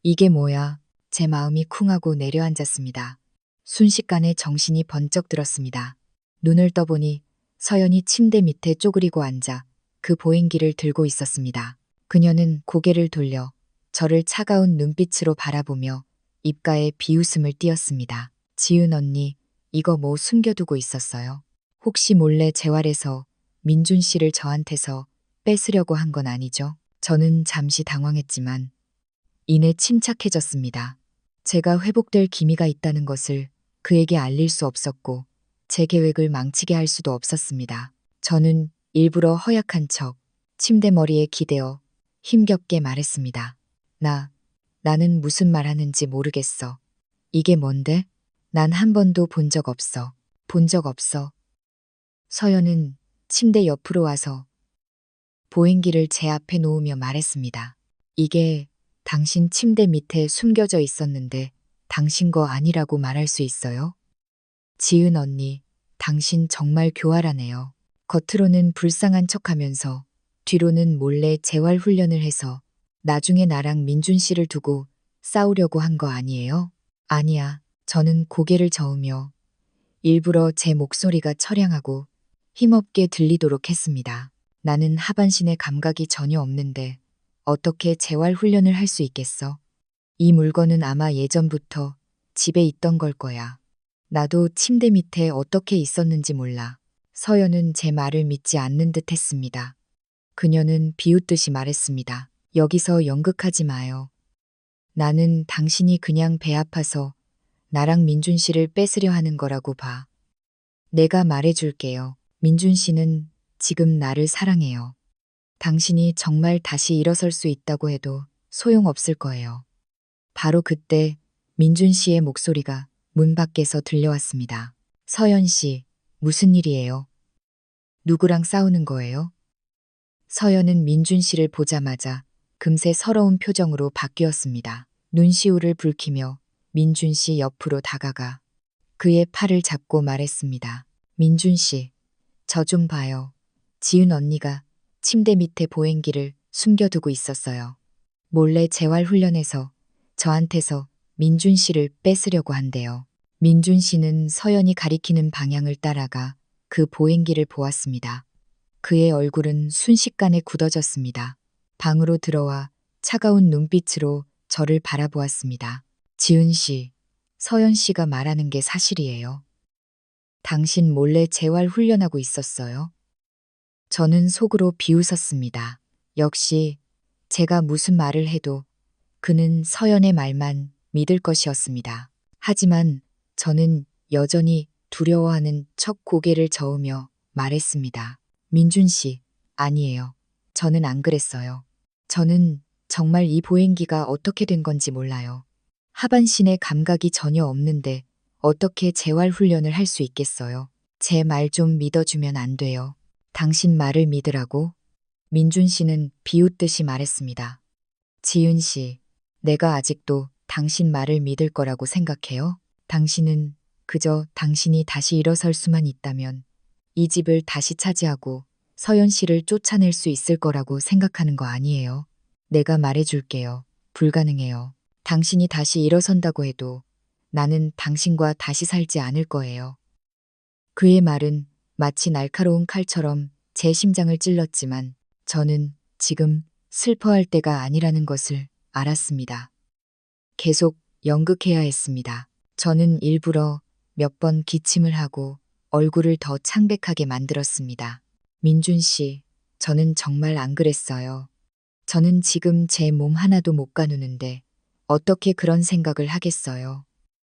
이게 뭐야? 제 마음이 쿵하고 내려앉았습니다. 순식간에 정신이 번쩍 들었습니다. 눈을 떠보니 서연이 침대 밑에 쪼그리고 앉아 그 보행기를 들고 있었습니다. 그녀는 고개를 돌려 저를 차가운 눈빛으로 바라보며 입가에 비웃음을 띄었습니다. 지은 언니, 이거 뭐 숨겨두고 있었어요? 혹시 몰래 재활해서 민준 씨를 저한테서 뺏으려고 한 건 아니죠? 저는 잠시 당황했지만 이내 침착해졌습니다. 제가 회복될 기미가 있다는 것을 그에게 알릴 수 없었고 제 계획을 망치게 할 수도 없었습니다. 저는 일부러 허약한 척 침대 머리에 기대어 힘겹게 말했습니다. 나는 무슨 말 하는지 모르겠어. 이게 뭔데? 난 한 번도 본 적 없어. 본 적 없어. 서연은 침대 옆으로 와서 보행기를 제 앞에 놓으며 말했습니다. 이게 당신 침대 밑에 숨겨져 있었는데 당신 거 아니라고 말할 수 있어요? 지은 언니, 당신 정말 교활하네요. 겉으로는 불쌍한 척하면서 뒤로는 몰래 재활훈련을 해서 나중에 나랑 민준 씨를 두고 싸우려고 한 거 아니에요? 아니야. 저는 고개를 저으며 일부러 제 목소리가 처량하고 힘없게 들리도록 했습니다. 나는 하반신에 감각이 전혀 없는데 어떻게 재활훈련을 할 수 있겠어? 이 물건은 아마 예전부터 집에 있던 걸 거야. 나도 침대 밑에 어떻게 있었는지 몰라. 서연은 제 말을 믿지 않는 듯 했습니다. 그녀는 비웃듯이 말했습니다. 여기서 연극하지 마요. 나는 당신이 그냥 배 아파서 나랑 민준 씨를 뺏으려 하는 거라고 봐. 내가 말해줄게요. 민준 씨는 지금 나를 사랑해요. 당신이 정말 다시 일어설 수 있다고 해도 소용없을 거예요. 바로 그때 민준 씨의 목소리가 문 밖에서 들려왔습니다. 서연 씨, 무슨 일이에요? 누구랑 싸우는 거예요? 서연은 민준 씨를 보자마자 금세 서러운 표정으로 바뀌었습니다. 눈시울을 붉히며 민준 씨 옆으로 다가가 그의 팔을 잡고 말했습니다. 민준 씨, 저 좀 봐요. 지은 언니가 침대 밑에 보행기를 숨겨두고 있었어요. 몰래 재활훈련해서 저한테서 민준 씨를 뺏으려고 한대요. 민준 씨는 서연이 가리키는 방향을 따라가 그 보행기를 보았습니다. 그의 얼굴은 순식간에 굳어졌습니다. 방으로 들어와 차가운 눈빛으로 저를 바라보았습니다. 지은 씨, 서연 씨가 말하는 게 사실이에요. 당신 몰래 재활훈련하고 있었어요? 저는 속으로 비웃었습니다. 역시 제가 무슨 말을 해도 그는 서연의 말만 믿을 것이었습니다. 하지만 저는 여전히 두려워하는 척 고개를 저으며 말했습니다. 민준 씨, 아니에요. 저는 안 그랬어요. 저는 정말 이 보행기가 어떻게 된 건지 몰라요. 하반신에 감각이 전혀 없는데 어떻게 재활 훈련을 할 수 있겠어요? 제 말 좀 믿어주면 안 돼요. 당신 말을 믿으라고? 민준 씨는 비웃듯이 말했습니다. 지윤 씨, 내가 아직도 당신 말을 믿을 거라고 생각해요? 당신은 그저 당신이 다시 일어설 수만 있다면 이 집을 다시 차지하고 서연 씨를 쫓아낼 수 있을 거라고 생각하는 거 아니에요? 내가 말해줄게요. 불가능해요. 당신이 다시 일어선다고 해도 나는 당신과 다시 살지 않을 거예요. 그의 말은 마치 날카로운 칼처럼 제 심장을 찔렀지만 저는 지금 슬퍼할 때가 아니라는 것을 알았습니다. 계속 연극해야 했습니다. 저는 일부러 몇 번 기침을 하고 얼굴을 더 창백하게 만들었습니다. 민준 씨, 저는 정말 안 그랬어요. 저는 지금 제 몸 하나도 못 가누는데 어떻게 그런 생각을 하겠어요.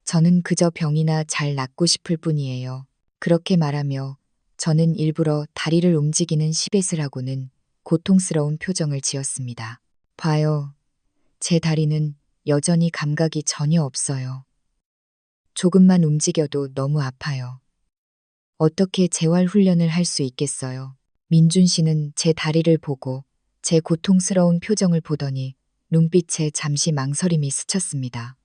저는 그저 병이나 잘 낫고 싶을 뿐이에요. 그렇게 말하며 저는 일부러 다리를 움직이는 시벳을 하고는 고통스러운 표정을 지었습니다. 봐요. 제 다리는 여전히 감각이 전혀 없어요. 조금만 움직여도 너무 아파요. 어떻게 재활 훈련을 할 수 있겠어요? 민준 씨는 제 다리를 보고 제 고통스러운 표정을 보더니 눈빛에 잠시 망설임이 스쳤습니다.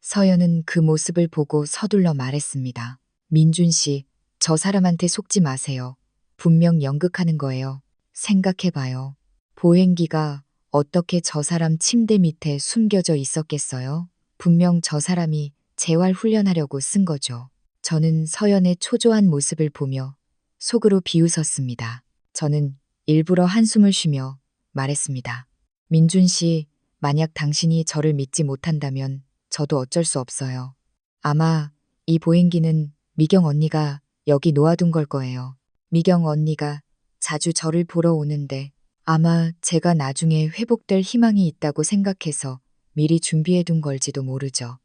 서연은 그 모습을 보고 서둘러 말했습니다. 민준 씨, 저 사람한테 속지 마세요. 분명 연극하는 거예요. 생각해봐요. 보행기가 어떻게 저 사람 침대 밑에 숨겨져 있었겠어요? 분명 저 사람이 재활 훈련하려고 쓴 거죠. 저는 서연의 초조한 모습을 보며 속으로 비웃었습니다. 저는 일부러 한숨을 쉬며 말했습니다. 민준 씨, 만약 당신이 저를 믿지 못한다면 저도 어쩔 수 없어요. 아마 이 보행기는 미경 언니가 여기 놓아둔 걸 거예요. 미경 언니가 자주 저를 보러 오는데 아마 제가 나중에 회복될 희망이 있다고 생각해서 미리 준비해둔 걸지도 모르죠.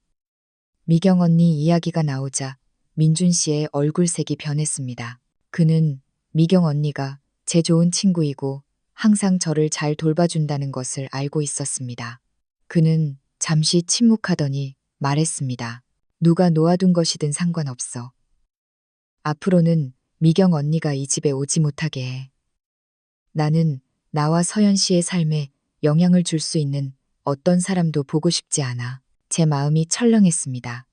미경 언니 이야기가 나오자 민준 씨의 얼굴색이 변했습니다. 그는 미경 언니가 제 좋은 친구이고 항상 저를 잘 돌봐준다는 것을 알고 있었습니다. 그는 잠시 침묵하더니 말했습니다. 누가 놓아둔 것이든 상관없어. 앞으로는 미경 언니가 이 집에 오지 못하게 해. 나는 나와 서연 씨의 삶에 영향을 줄 수 있는 어떤 사람도 보고 싶지 않아. 제 마음이 철렁했습니다.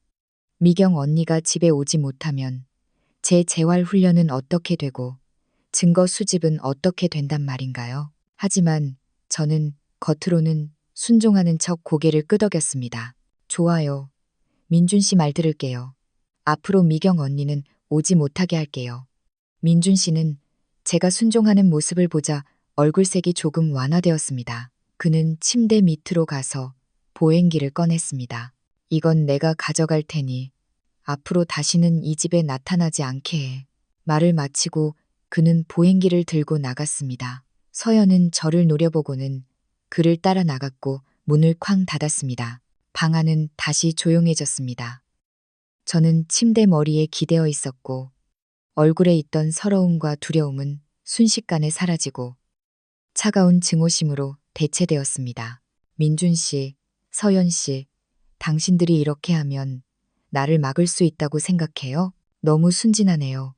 미경 언니가 집에 오지 못하면 제 재활 훈련은 어떻게 되고 증거 수집은 어떻게 된단 말인가요? 하지만 저는 겉으로는 순종하는 척 고개를 끄덕였습니다. 좋아요. 민준 씨 말 들을게요. 앞으로 미경 언니는 오지 못하게 할게요. 민준 씨는 제가 순종하는 모습을 보자 얼굴색이 조금 완화되었습니다. 그는 침대 밑으로 가서 보행기를 꺼냈습니다. 이건 내가 가져갈 테니 앞으로 다시는 이 집에 나타나지 않게 해. 말을 마치고 그는 보행기를 들고 나갔습니다. 서연은 저를 노려보고는 그를 따라 나갔고 문을 쾅 닫았습니다. 방 안은 다시 조용해졌습니다. 저는 침대 머리에 기대어 있었고 얼굴에 있던 서러움과 두려움은 순식간에 사라지고 차가운 증오심으로 대체되었습니다. 민준 씨, 서연 씨, 당신들이 이렇게 하면 나를 막을 수 있다고 생각해요? 너무 순진하네요.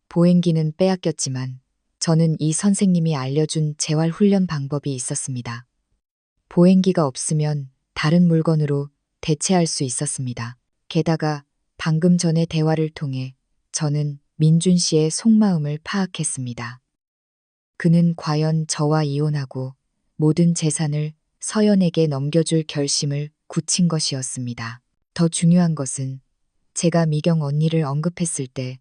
보행기는 빼앗겼지만 저는 이 선생님이 알려준 재활 훈련 방법이 있었습니다. 보행기가 없으면 다른 물건으로 대체할 수 있었습니다. 게다가 방금 전의 대화를 통해 저는 민준 씨의 속마음을 파악했습니다. 그는 과연 저와 이혼하고 모든 재산을 서연에게 넘겨줄 결심을 굳힌 것이었습니다. 더 중요한 것은 제가 미경 언니를 언급했을 때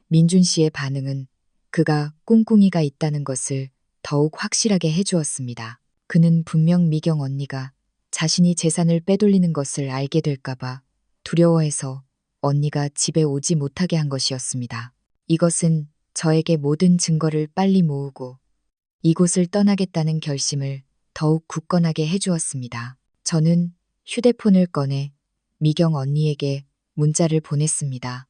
민준 씨의 반응은 그가 꿍꿍이가 있다는 것을 더욱 확실하게 해주었습니다. 그는 분명 미경 언니가 자신이 재산을 빼돌리는 것을 알게 될까봐 두려워해서 언니가 집에 오지 못하게 한 것이었습니다. 이것은 저에게 모든 증거를 빨리 모으고 이곳을 떠나겠다는 결심을 더욱 굳건하게 해주었습니다. 저는 휴대폰을 꺼내 미경 언니에게 문자를 보냈습니다.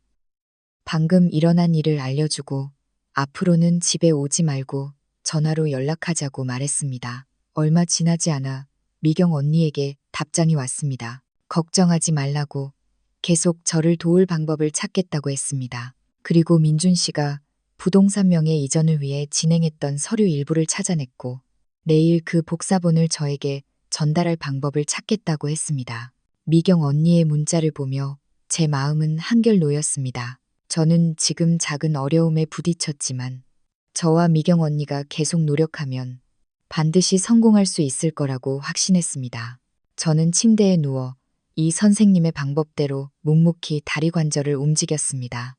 방금 일어난 일을 알려주고 앞으로는 집에 오지 말고 전화로 연락하자고 말했습니다. 얼마 지나지 않아 미경 언니에게 답장이 왔습니다. 걱정하지 말라고 계속 저를 도울 방법을 찾겠다고 했습니다. 그리고 민준 씨가 부동산 명의 이전을 위해 진행했던 서류 일부를 찾아냈고 내일 그 복사본을 저에게 전달할 방법을 찾겠다고 했습니다. 미경 언니의 문자를 보며 제 마음은 한결 놓였습니다. 저는 지금 작은 어려움에 부딪혔지만 저와 미경 언니가 계속 노력하면 반드시 성공할 수 있을 거라고 확신했습니다. 저는 침대에 누워 이 선생님의 방법대로 묵묵히 다리 관절을 움직였습니다.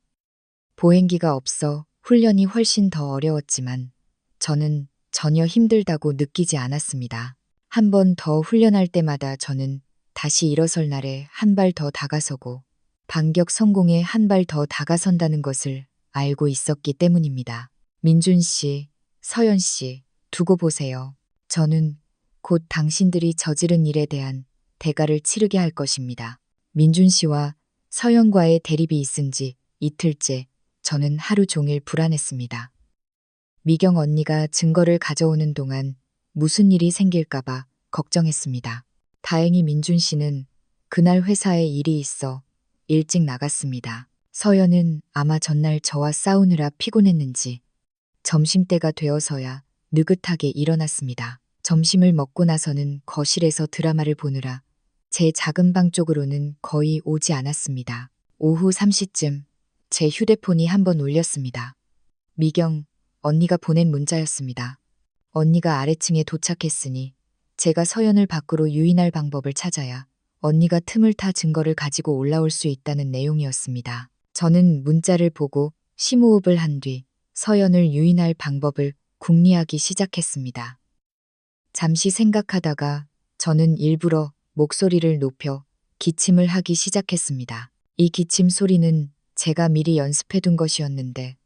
보행기가 없어 훈련이 훨씬 더 어려웠지만 저는 전혀 힘들다고 느끼지 않았습니다. 한 번 더 훈련할 때마다 저는 다시 일어설 날에 한 발 더 다가서고 반격 성공에 한 발 더 다가선다는 것을 알고 있었기 때문입니다. 민준 씨, 서연 씨, 두고 보세요. 저는 곧 당신들이 저지른 일에 대한 대가를 치르게 할 것입니다. 민준 씨와 서연과의 대립이 있은 지 이틀째 저는 하루 종일 불안했습니다. 미경 언니가 증거를 가져오는 동안 무슨 일이 생길까봐 걱정했습니다. 다행히 민준 씨는 그날 회사에 일이 있어 일찍 나갔습니다. 서연은 아마 전날 저와 싸우느라 피곤했는지 점심때가 되어서야 느긋하게 일어났습니다. 점심을 먹고 나서는 거실에서 드라마를 보느라 제 작은 방 쪽으로는 거의 오지 않았습니다. 오후 3시쯤 제 휴대폰이 한번 울렸습니다. 미경, 언니가 보낸 문자였습니다. 언니가 아래층에 도착했으니 제가 서연을 밖으로 유인할 방법을 찾아야 언니가 틈을 타 증거를 가지고 올라올 수 있다는 내용이었습니다. 저는 문자를 보고 심호흡을 한 뒤 서연을 유인할 방법을 궁리하기 시작했습니다. 잠시 생각하다가 저는 일부러 목소리를 높여 기침을 하기 시작했습니다. 이 기침 소리는 제가 미리 연습해둔 것이었는데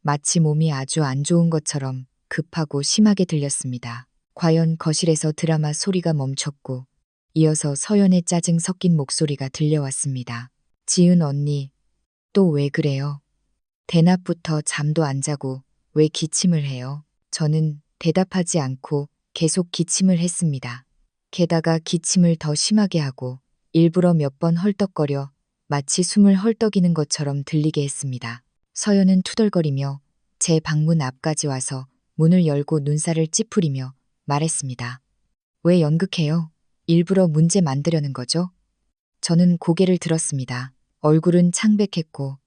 마치 몸이 아주 안 좋은 것처럼 급하고 심하게 들렸습니다. 과연 거실에서 드라마 소리가 멈췄고 이어서 서연의 짜증 섞인 목소리가 들려왔습니다. 지은 언니, 또 왜 그래요? 대낮부터 잠도 안 자고 왜 기침을 해요? 저는 대답하지 않고 계속 기침을 했습니다. 게다가 기침을 더 심하게 하고 일부러 몇 번 헐떡거려 마치 숨을 헐떡이는 것처럼 들리게 했습니다. 서연은 투덜거리며 제 방문 앞까지 와서 문을 열고 눈살을 찌푸리며 말했습니다. 왜 연극해요? 일부러 문제 만들려는 거죠? 저는 고개를 들었습니다. 얼굴은 창백했고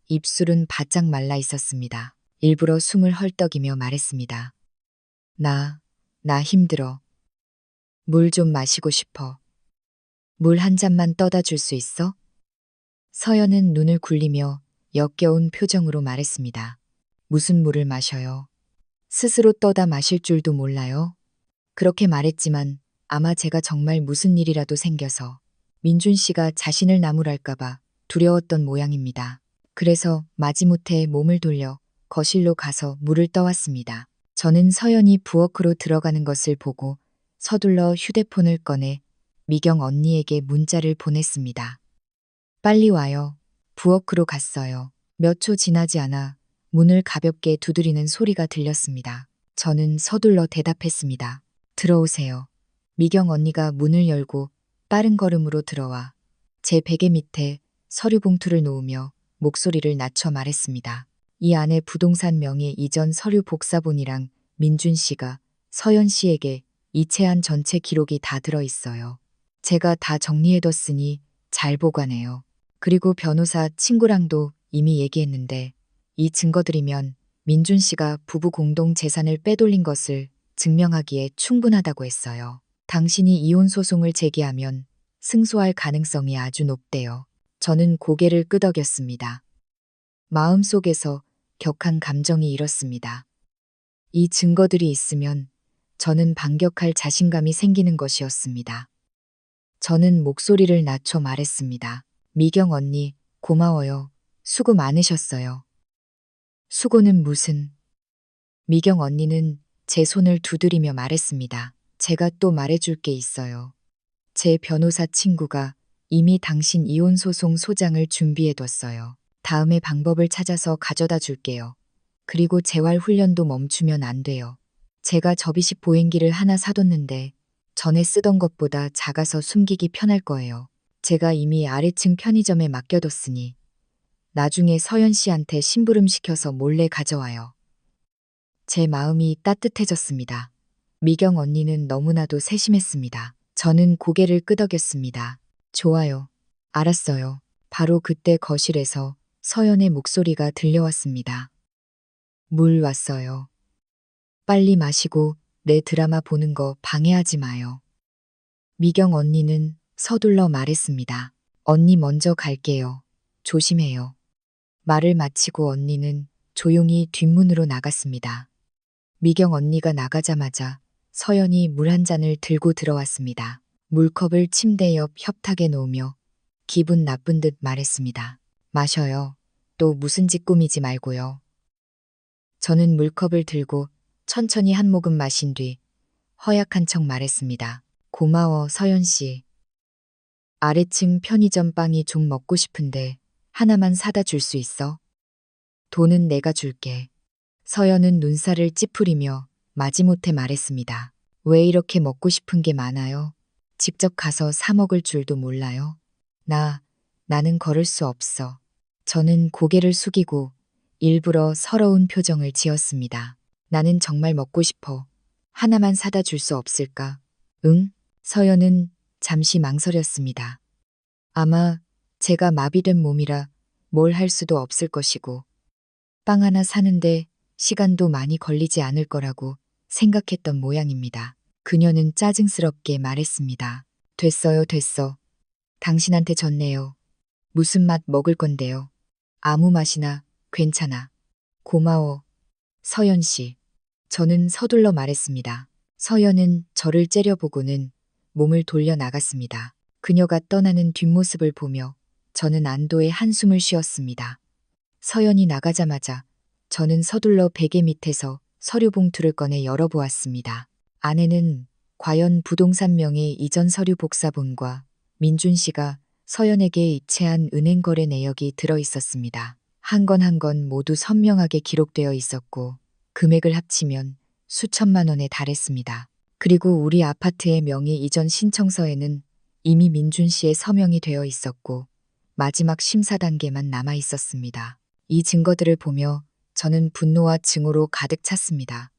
입술은 바짝 말라 있었습니다. 일부러 숨을 헐떡이며 말했습니다. 나 힘들어. 물 좀 마시고 싶어. 물 한 잔만 떠다 줄 수 있어? 서연은 눈을 굴리며 역겨운 표정으로 말했습니다. 무슨 물을 마셔요? 스스로 떠다 마실 줄도 몰라요? 그렇게 말했지만 아마 제가 정말 무슨 일이라도 생겨서 민준 씨가 자신을 나무랄까봐 두려웠던 모양입니다. 그래서 마지못해 몸을 돌려 거실로 가서 물을 떠왔습니다. 저는 서연이 부엌으로 들어가는 것을 보고 서둘러 휴대폰을 꺼내 미경 언니에게 문자를 보냈습니다. 빨리 와요. 부엌으로 갔어요. 몇 초 지나지 않아 문을 가볍게 두드리는 소리가 들렸습니다. 저는 서둘러 대답했습니다. 들어오세요. 미경 언니가 문을 열고 빠른 걸음으로 들어와 제 베개 밑에 서류 봉투를 놓으며 목소리를 낮춰 말했습니다. 이 안에 부동산 명의 이전 서류 복사본이랑 민준 씨가 서연 씨에게 이체한 전체 기록이 다 들어있어요. 제가 다 정리해뒀으니 잘 보관해요. 그리고 변호사 친구랑도 이미 얘기했는데 이 증거들이면 민준 씨가 부부 공동 재산을 빼돌린 것을 증명하기에 충분하다고 했어요. 당신이 이혼 소송을 제기하면 승소할 가능성이 아주 높대요. 저는 고개를 끄덕였습니다. 마음속에서 격한 감정이 일었습니다. 이 증거들이 있으면 저는 반격할 자신감이 생기는 것이었습니다. 저는 목소리를 낮춰 말했습니다. 미경 언니, 고마워요. 수고 많으셨어요. 수고는 무슨. 미경 언니는 제 손을 두드리며 말했습니다. 제가 또 말해줄 게 있어요. 제 변호사 친구가 이미 당신 이혼 소송 소장을 준비해뒀어요. 다음에 방법을 찾아서 가져다 줄게요. 그리고 재활 훈련도 멈추면 안 돼요. 제가 접이식 보행기를 하나 사뒀는데 전에 쓰던 것보다 작아서 숨기기 편할 거예요. 제가 이미 아래층 편의점에 맡겨뒀으니 나중에 서연 씨한테 심부름 시켜서 몰래 가져와요. 제 마음이 따뜻해졌습니다. 미경 언니는 너무나도 세심했습니다. 저는 고개를 끄덕였습니다. 좋아요. 알았어요. 바로 그때 거실에서 서연의 목소리가 들려왔습니다. 물 왔어요. 빨리 마시고 내 드라마 보는 거 방해하지 마요. 미경 언니는 서둘러 말했습니다. 언니 먼저 갈게요. 조심해요. 말을 마치고 언니는 조용히 뒷문으로 나갔습니다. 미경 언니가 나가자마자 서연이 물 한 잔을 들고 들어왔습니다. 물컵을 침대 옆 협탁에 놓으며 기분 나쁜 듯 말했습니다. 마셔요. 또 무슨 짓 꾸미지 말고요. 저는 물컵을 들고 천천히 한 모금 마신 뒤 허약한 척 말했습니다. 고마워, 서연 씨. 아래층 편의점 빵이 좀 먹고 싶은데 하나만 사다 줄 수 있어? 돈은 내가 줄게. 서연은 눈살을 찌푸리며 마지못해 말했습니다. 왜 이렇게 먹고 싶은 게 많아요? 직접 가서 사 먹을 줄도 몰라요? 나는 걸을 수 없어. 저는 고개를 숙이고 일부러 서러운 표정을 지었습니다. 나는 정말 먹고 싶어. 하나만 사다 줄 수 없을까? 응? 서연은 잠시 망설였습니다. 아마 제가 마비된 몸이라 뭘 할 수도 없을 것이고 빵 하나 사는데 시간도 많이 걸리지 않을 거라고 생각했던 모양입니다. 그녀는 짜증스럽게 말했습니다. 됐어요, 됐어. 당신한테 졌네요. 무슨 맛 먹을 건데요? 아무 맛이나 괜찮아. 고마워. 서연 씨. 저는 서둘러 말했습니다. 서연은 저를 째려보고는 몸을 돌려 나갔습니다. 그녀가 떠나는 뒷모습을 보며 저는 안도의 한숨을 쉬었습니다. 서연이 나가자마자 저는 서둘러 베개 밑에서 서류 봉투를 꺼내 열어보았습니다. 안에는 과연 부동산 명의 이전 서류 복사본과 민준 씨가 서연에게 이체한 은행 거래 내역이 들어 있었습니다. 한 건 한 건 모두 선명하게 기록되어 있었고 금액을 합치면 수천만 원에 달했습니다. 그리고 우리 아파트의 명의 이전 신청서에는 이미 민준 씨의 서명이 되어 있었고 마지막 심사 단계만 남아 있었습니다. 이 증거들을 보며 저는 분노와 증오로 가득 찼습니다.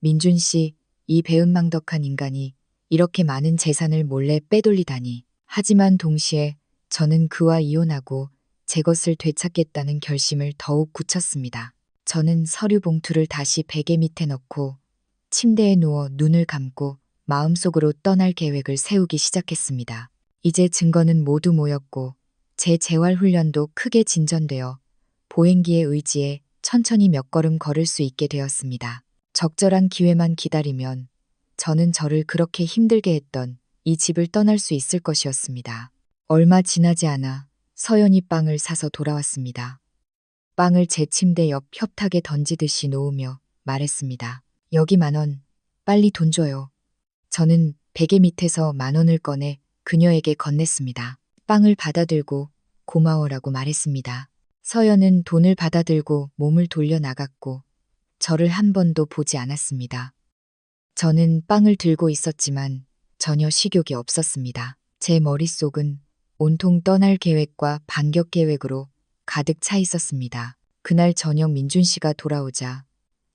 민준 씨, 이 배은망덕한 인간이 이렇게 많은 재산을 몰래 빼돌리다니. 하지만 동시에 저는 그와 이혼하고 제 것을 되찾겠다는 결심을 더욱 굳혔습니다. 저는 서류 봉투를 다시 베개 밑에 넣고 침대에 누워 눈을 감고 마음속으로 떠날 계획을 세우기 시작했습니다. 이제 증거는 모두 모였고 제 재활 훈련도 크게 진전되어 보행기의 의지에 천천히 몇 걸음 걸을 수 있게 되었습니다. 적절한 기회만 기다리면 저는 저를 그렇게 힘들게 했던 이 집을 떠날 수 있을 것이었습니다. 얼마 지나지 않아 서연이 빵을 사서 돌아왔습니다. 빵을 제 침대 옆 협탁에 던지듯이 놓으며 말했습니다. 여기 10,000원. 빨리 돈 줘요. 저는 베개 밑에서 10,000원을 꺼내 그녀에게 건넸습니다. 빵을 받아들고 고마워라고 말했습니다. 서연은 돈을 받아들고 몸을 돌려 나갔고 저를 한 번도 보지 않았습니다. 저는 빵을 들고 있었지만 전혀 식욕이 없었습니다. 제 머릿속은 온통 떠날 계획과 반격 계획으로 가득 차 있었습니다. 그날 저녁 민준 씨가 돌아오자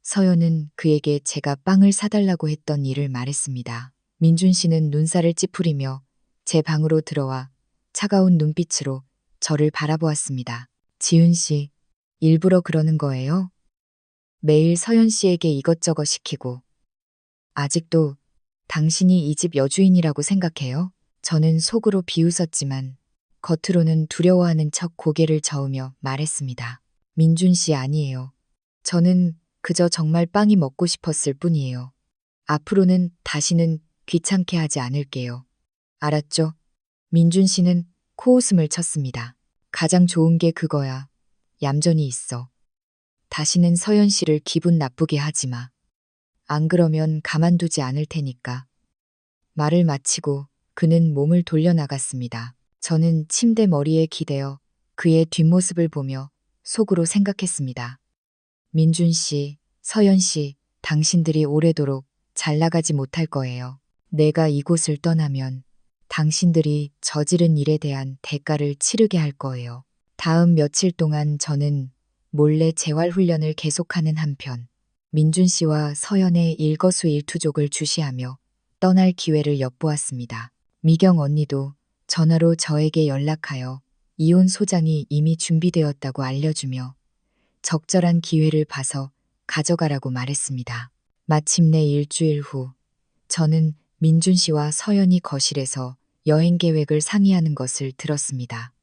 서연은 그에게 제가 빵을 사달라고 했던 일을 말했습니다. 민준 씨는 눈살을 찌푸리며 제 방으로 들어와 차가운 눈빛으로 저를 바라보았습니다. 지은 씨, 일부러 그러는 거예요? 매일 서연 씨에게 이것저것 시키고 아직도 당신이 이 집 여주인이라고 생각해요? 저는 속으로 비웃었지만 겉으로는 두려워하는 척 고개를 저으며 말했습니다. 민준 씨 아니에요. 저는 그저 정말 빵이 먹고 싶었을 뿐이에요. 앞으로는 다시는 귀찮게 하지 않을게요. 알았죠? 민준 씨는 코웃음을 쳤습니다. 가장 좋은 게 그거야. 얌전히 있어. 다시는 서연 씨를 기분 나쁘게 하지 마. 안 그러면 가만두지 않을 테니까. 말을 마치고 그는 몸을 돌려나갔습니다. 저는 침대 머리에 기대어 그의 뒷모습을 보며 속으로 생각했습니다. 민준 씨, 서연 씨, 당신들이 오래도록 잘 나가지 못할 거예요. 내가 이곳을 떠나면 당신들이 저지른 일에 대한 대가를 치르게 할 거예요. 다음 며칠 동안 저는 몰래 재활훈련을 계속하는 한편 민준 씨와 서연의 일거수일투족을 주시하며 떠날 기회를 엿보았습니다. 미경 언니도 전화로 저에게 연락하여 이혼 소장이 이미 준비되었다고 알려주며 적절한 기회를 봐서 가져가라고 말했습니다. 마침내 일주일 후 저는 민준 씨와 서연이 거실에서 여행 계획을 상의하는 것을 들었습니다.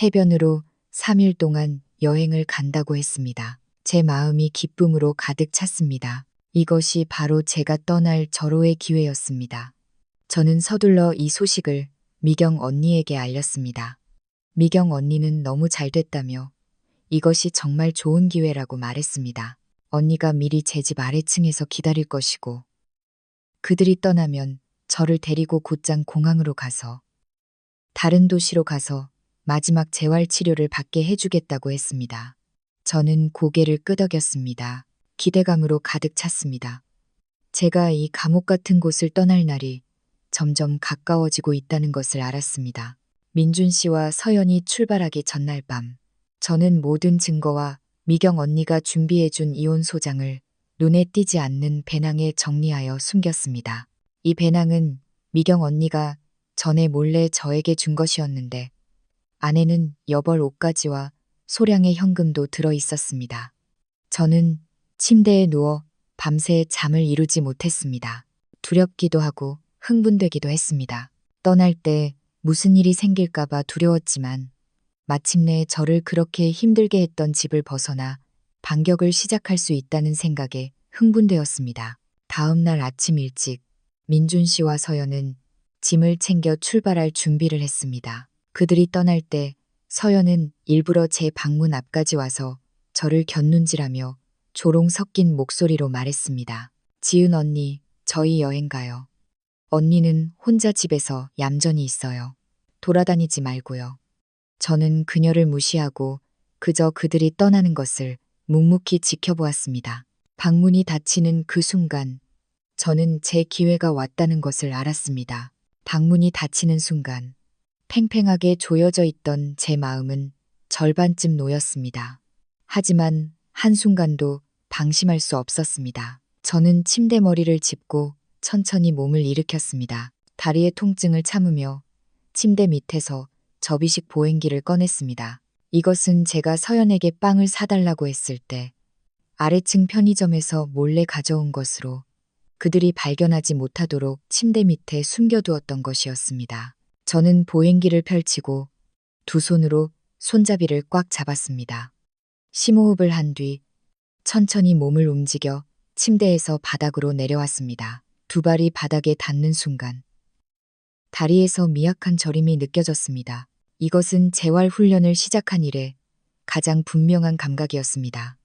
해변으로 3일 동안 여행을 간다고 했습니다. 제 마음이 기쁨으로 가득 찼습니다. 이것이 바로 제가 떠날 절호의 기회였습니다. 저는 서둘러 이 소식을 미경 언니에게 알렸습니다. 미경 언니는 너무 잘 됐다며 이것이 정말 좋은 기회라고 말했습니다. 언니가 미리 제 집 아래층에서 기다릴 것이고 그들이 떠나면 저를 데리고 곧장 공항으로 가서 다른 도시로 가서 마지막 재활치료를 받게 해주겠다고 했습니다. 저는 고개를 끄덕였습니다. 기대감으로 가득 찼습니다. 제가 이 감옥 같은 곳을 떠날 날이 점점 가까워지고 있다는 것을 알았습니다. 민준 씨와 서연이 출발하기 전날 밤, 저는 모든 증거와 미경 언니가 준비해준 이혼 소장을 눈에 띄지 않는 배낭에 정리하여 숨겼습니다. 이 배낭은 미경 언니가 전에 몰래 저에게 준 것이었는데 안에는 여벌 옷가지와 소량의 현금도 들어 있었습니다. 저는 침대에 누워 밤새 잠을 이루지 못했습니다. 두렵기도 하고 흥분되기도 했습니다. 떠날 때 무슨 일이 생길까봐 두려웠지만 마침내 저를 그렇게 힘들게 했던 집을 벗어나 반격을 시작할 수 있다는 생각에 흥분되었습니다. 다음 날 아침 일찍 민준 씨와 서연은 짐을 챙겨 출발할 준비를 했습니다. 그들이 떠날 때 서연은 일부러 제 방문 앞까지 와서 저를 곁눈질하며 조롱 섞인 목소리로 말했습니다. 지은 언니, 저희 여행 가요. 언니는 혼자 집에서 얌전히 있어요. 돌아다니지 말고요. 저는 그녀를 무시하고 그저 그들이 떠나는 것을 묵묵히 지켜보았습니다. 방문이 닫히는 그 순간 저는 제 기회가 왔다는 것을 알았습니다. 방문이 닫히는 순간 팽팽하게 조여져 있던 제 마음은 절반쯤 놓였습니다. 하지만 한순간도 방심할 수 없었습니다. 저는 침대 머리를 짚고 천천히 몸을 일으켰습니다. 다리의 통증을 참으며 침대 밑에서 접이식 보행기를 꺼냈습니다. 이것은 제가 서연에게 빵을 사달라고 했을 때 아래층 편의점에서 몰래 가져온 것으로 그들이 발견하지 못하도록 침대 밑에 숨겨두었던 것이었습니다. 저는 보행기를 펼치고 두 손으로 손잡이를 꽉 잡았습니다. 심호흡을 한 뒤 천천히 몸을 움직여 침대에서 바닥으로 내려왔습니다. 두 발이 바닥에 닿는 순간 다리에서 미약한 저림이 느껴졌습니다. 이것은 재활 훈련을 시작한 이래 가장 분명한 감각이었습니다.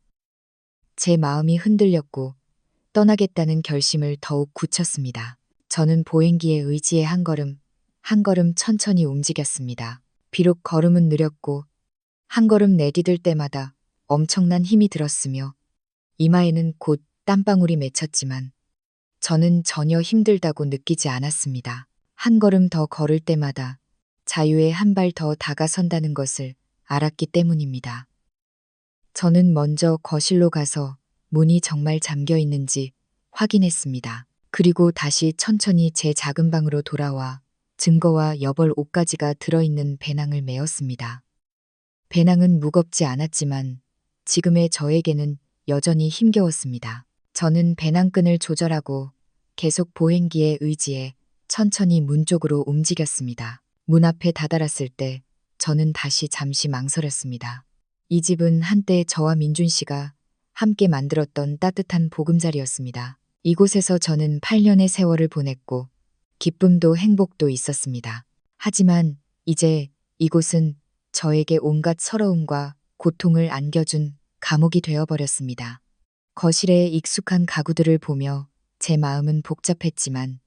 제 마음이 흔들렸고 떠나겠다는 결심을 더욱 굳혔습니다. 저는 보행기에 의지해 한 걸음 천천히 움직였습니다. 비록 걸음은 느렸고 한 걸음 내디딜 때마다 엄청난 힘이 들었으며 이마에는 곧 땀방울이 맺혔지만 저는 전혀 힘들다고 느끼지 않았습니다. 한 걸음 더 걸을 때마다 자유에 한 발 더 다가선다는 것을 알았기 때문입니다. 저는 먼저 거실로 가서 문이 정말 잠겨 있는지 확인했습니다. 그리고 다시 천천히 제 작은 방으로 돌아와 증거와 여벌 옷가지가 들어있는 배낭을 메었습니다. 배낭은 무겁지 않았지만 지금의 저에게는 여전히 힘겨웠습니다. 저는 배낭끈을 조절하고 계속 보행기에 의지해 천천히 문 쪽으로 움직였습니다. 문 앞에 다다랐을 때 저는 다시 잠시 망설였습니다. 이 집은 한때 저와 민준 씨가 함께 만들었던 따뜻한 보금자리였습니다. 이곳에서 저는 8년의 세월을 보냈고 기쁨도 행복도 있었습니다. 하지만 이제 이곳은 저에게 온갖 서러움과 고통을 안겨준 감옥이 되어버렸습니다. 거실에 익숙한 가구들을 보며 제 마음은 복잡했지만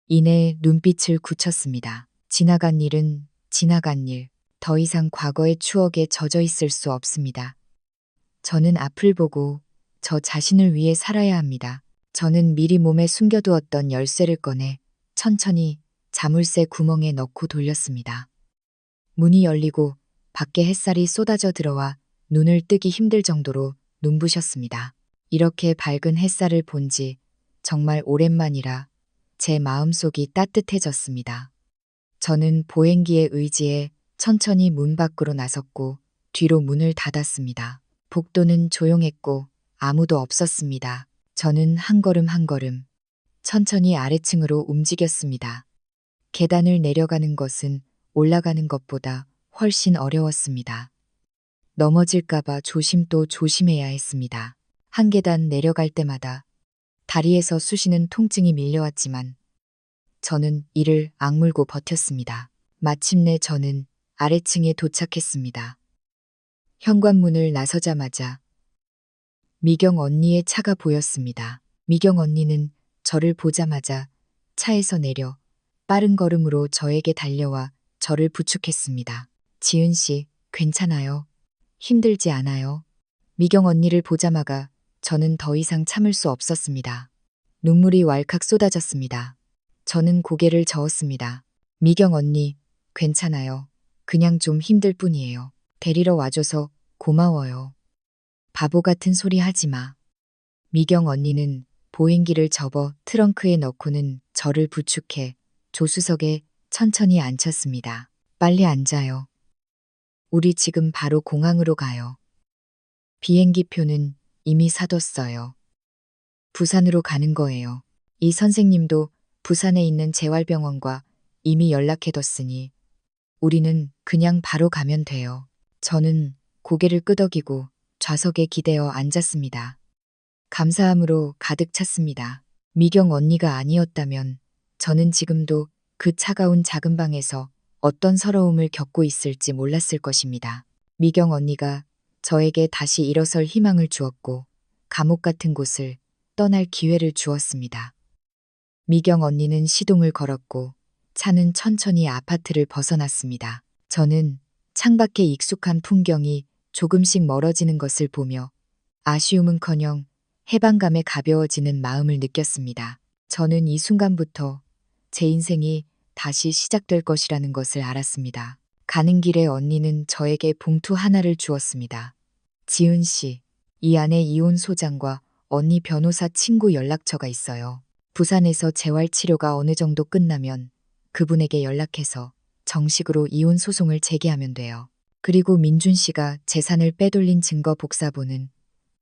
이내 눈빛을 굳혔습니다. 지나간 일은 지나간 일, 더 이상 과거의 추억에 젖어 있을 수 없습니다. 저는 앞을 보고 저 자신을 위해 살아야 합니다. 저는 미리 몸에 숨겨두었던 열쇠를 꺼내 천천히 자물쇠 구멍에 넣고 돌렸습니다. 문이 열리고 밖에 햇살이 쏟아져 들어와 눈을 뜨기 힘들 정도로 눈부셨습니다. 이렇게 밝은 햇살을 본 지 정말 오랜만이라 제 마음속이 따뜻해졌습니다. 저는 보행기에 의지해 천천히 문 밖으로 나섰고 뒤로 문을 닫았습니다. 복도는 조용했고 아무도 없었습니다. 저는 한 걸음 한 걸음 천천히 아래층으로 움직였습니다. 계단을 내려가는 것은 올라가는 것보다 훨씬 어려웠습니다. 넘어질까봐 조심 또 조심해야 했습니다. 한 계단 내려갈 때마다 다리에서 쑤시는 통증이 밀려왔지만 저는 이를 악물고 버텼습니다. 마침내 저는 아래층에 도착했습니다. 현관문을 나서자마자 미경 언니의 차가 보였습니다. 미경 언니는 저를 보자마자 차에서 내려 빠른 걸음으로 저에게 달려와 저를 부축했습니다. 지은 씨, 괜찮아요? 힘들지 않아요? 미경 언니를 보자마자 저는 더 이상 참을 수 없었습니다. 눈물이 왈칵 쏟아졌습니다. 저는 고개를 저었습니다. 미경 언니, 괜찮아요. 그냥 좀 힘들 뿐이에요. 데리러 와줘서 고마워요. 바보 같은 소리 하지 마. 미경 언니는 보행기를 접어 트렁크에 넣고는 저를 부축해 조수석에 천천히 앉혔습니다. 빨리 앉아요. 우리 지금 바로 공항으로 가요. 비행기 표는 이미 사뒀어요. 부산으로 가는 거예요. 이 선생님도 부산에 있는 재활병원과 이미 연락해뒀으니 우리는 그냥 바로 가면 돼요. 저는 고개를 끄덕이고 좌석에 기대어 앉았습니다. 감사함으로 가득 찼습니다. 미경 언니가 아니었다면 저는 지금도 그 차가운 작은 방에서 어떤 서러움을 겪고 있을지 몰랐을 것입니다. 미경 언니가 저에게 다시 일어설 희망을 주었고 감옥 같은 곳을 떠날 기회를 주었습니다. 미경 언니는 시동을 걸었고 차는 천천히 아파트를 벗어났습니다. 저는 창밖의 익숙한 풍경이 조금씩 멀어지는 것을 보며 아쉬움은커녕 해방감에 가벼워지는 마음을 느꼈습니다. 저는 이 순간부터 제 인생이 다시 시작될 것이라는 것을 알았습니다. 가는 길에 언니는 저에게 봉투 하나를 주었습니다. 지은 씨, 이 안에 이혼 소장과 언니 변호사 친구 연락처가 있어요. 부산에서 재활치료가 어느 정도 끝나면 그분에게 연락해서 정식으로 이혼 소송을 제기하면 돼요. 그리고 민준 씨가 재산을 빼돌린 증거 복사본은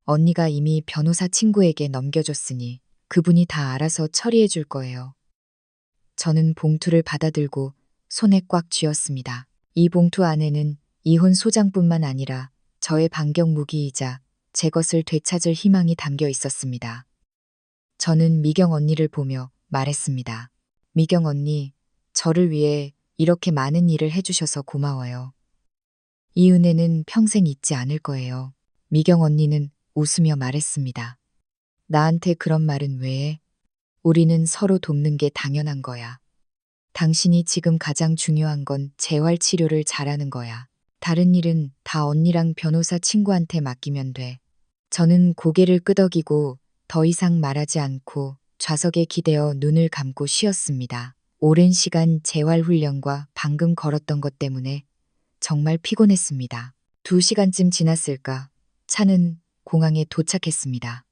언니가 이미 변호사 친구에게 넘겨줬으니 그분이 다 알아서 처리해 줄 거예요. 저는 봉투를 받아들고 손에 꽉 쥐었습니다. 이 봉투 안에는 이혼 소장뿐만 아니라 저의 반격 무기이자 제 것을 되찾을 희망이 담겨 있었습니다. 저는 미경 언니를 보며 말했습니다. 미경 언니, 저를 위해 이렇게 많은 일을 해주셔서 고마워요. 이 은혜는 평생 잊지 않을 거예요. 미경 언니는 웃으며 말했습니다. 나한테 그런 말은 왜 해? 우리는 서로 돕는 게 당연한 거야. 당신이 지금 가장 중요한 건 재활치료를 잘하는 거야. 다른 일은 다 언니랑 변호사 친구한테 맡기면 돼. 저는 고개를 끄덕이고 더 이상 말하지 않고 좌석에 기대어 눈을 감고 쉬었습니다. 오랜 시간 재활훈련과 방금 걸었던 것 때문에 정말 피곤했습니다. 2시간쯤 지났을까 차는 공항에 도착했습니다.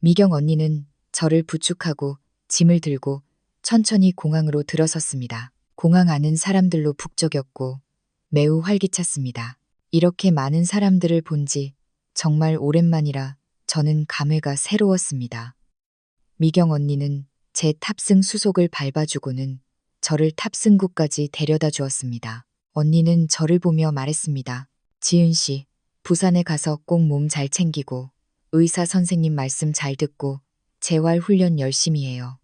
미경 언니는 저를 부축하고 짐을 들고 천천히 공항으로 들어섰습니다. 공항 안은 사람들로 북적였고 매우 활기찼습니다. 이렇게 많은 사람들을 본 지 정말 오랜만이라 저는 감회가 새로웠습니다. 미경 언니는 제 탑승 수속을 밟아주고는 저를 탑승구까지 데려다 주었습니다. 언니는 저를 보며 말했습니다. 지은 씨, 부산에 가서 꼭 몸 잘 챙기고 의사 선생님 말씀 잘 듣고 재활 훈련 열심히 해요.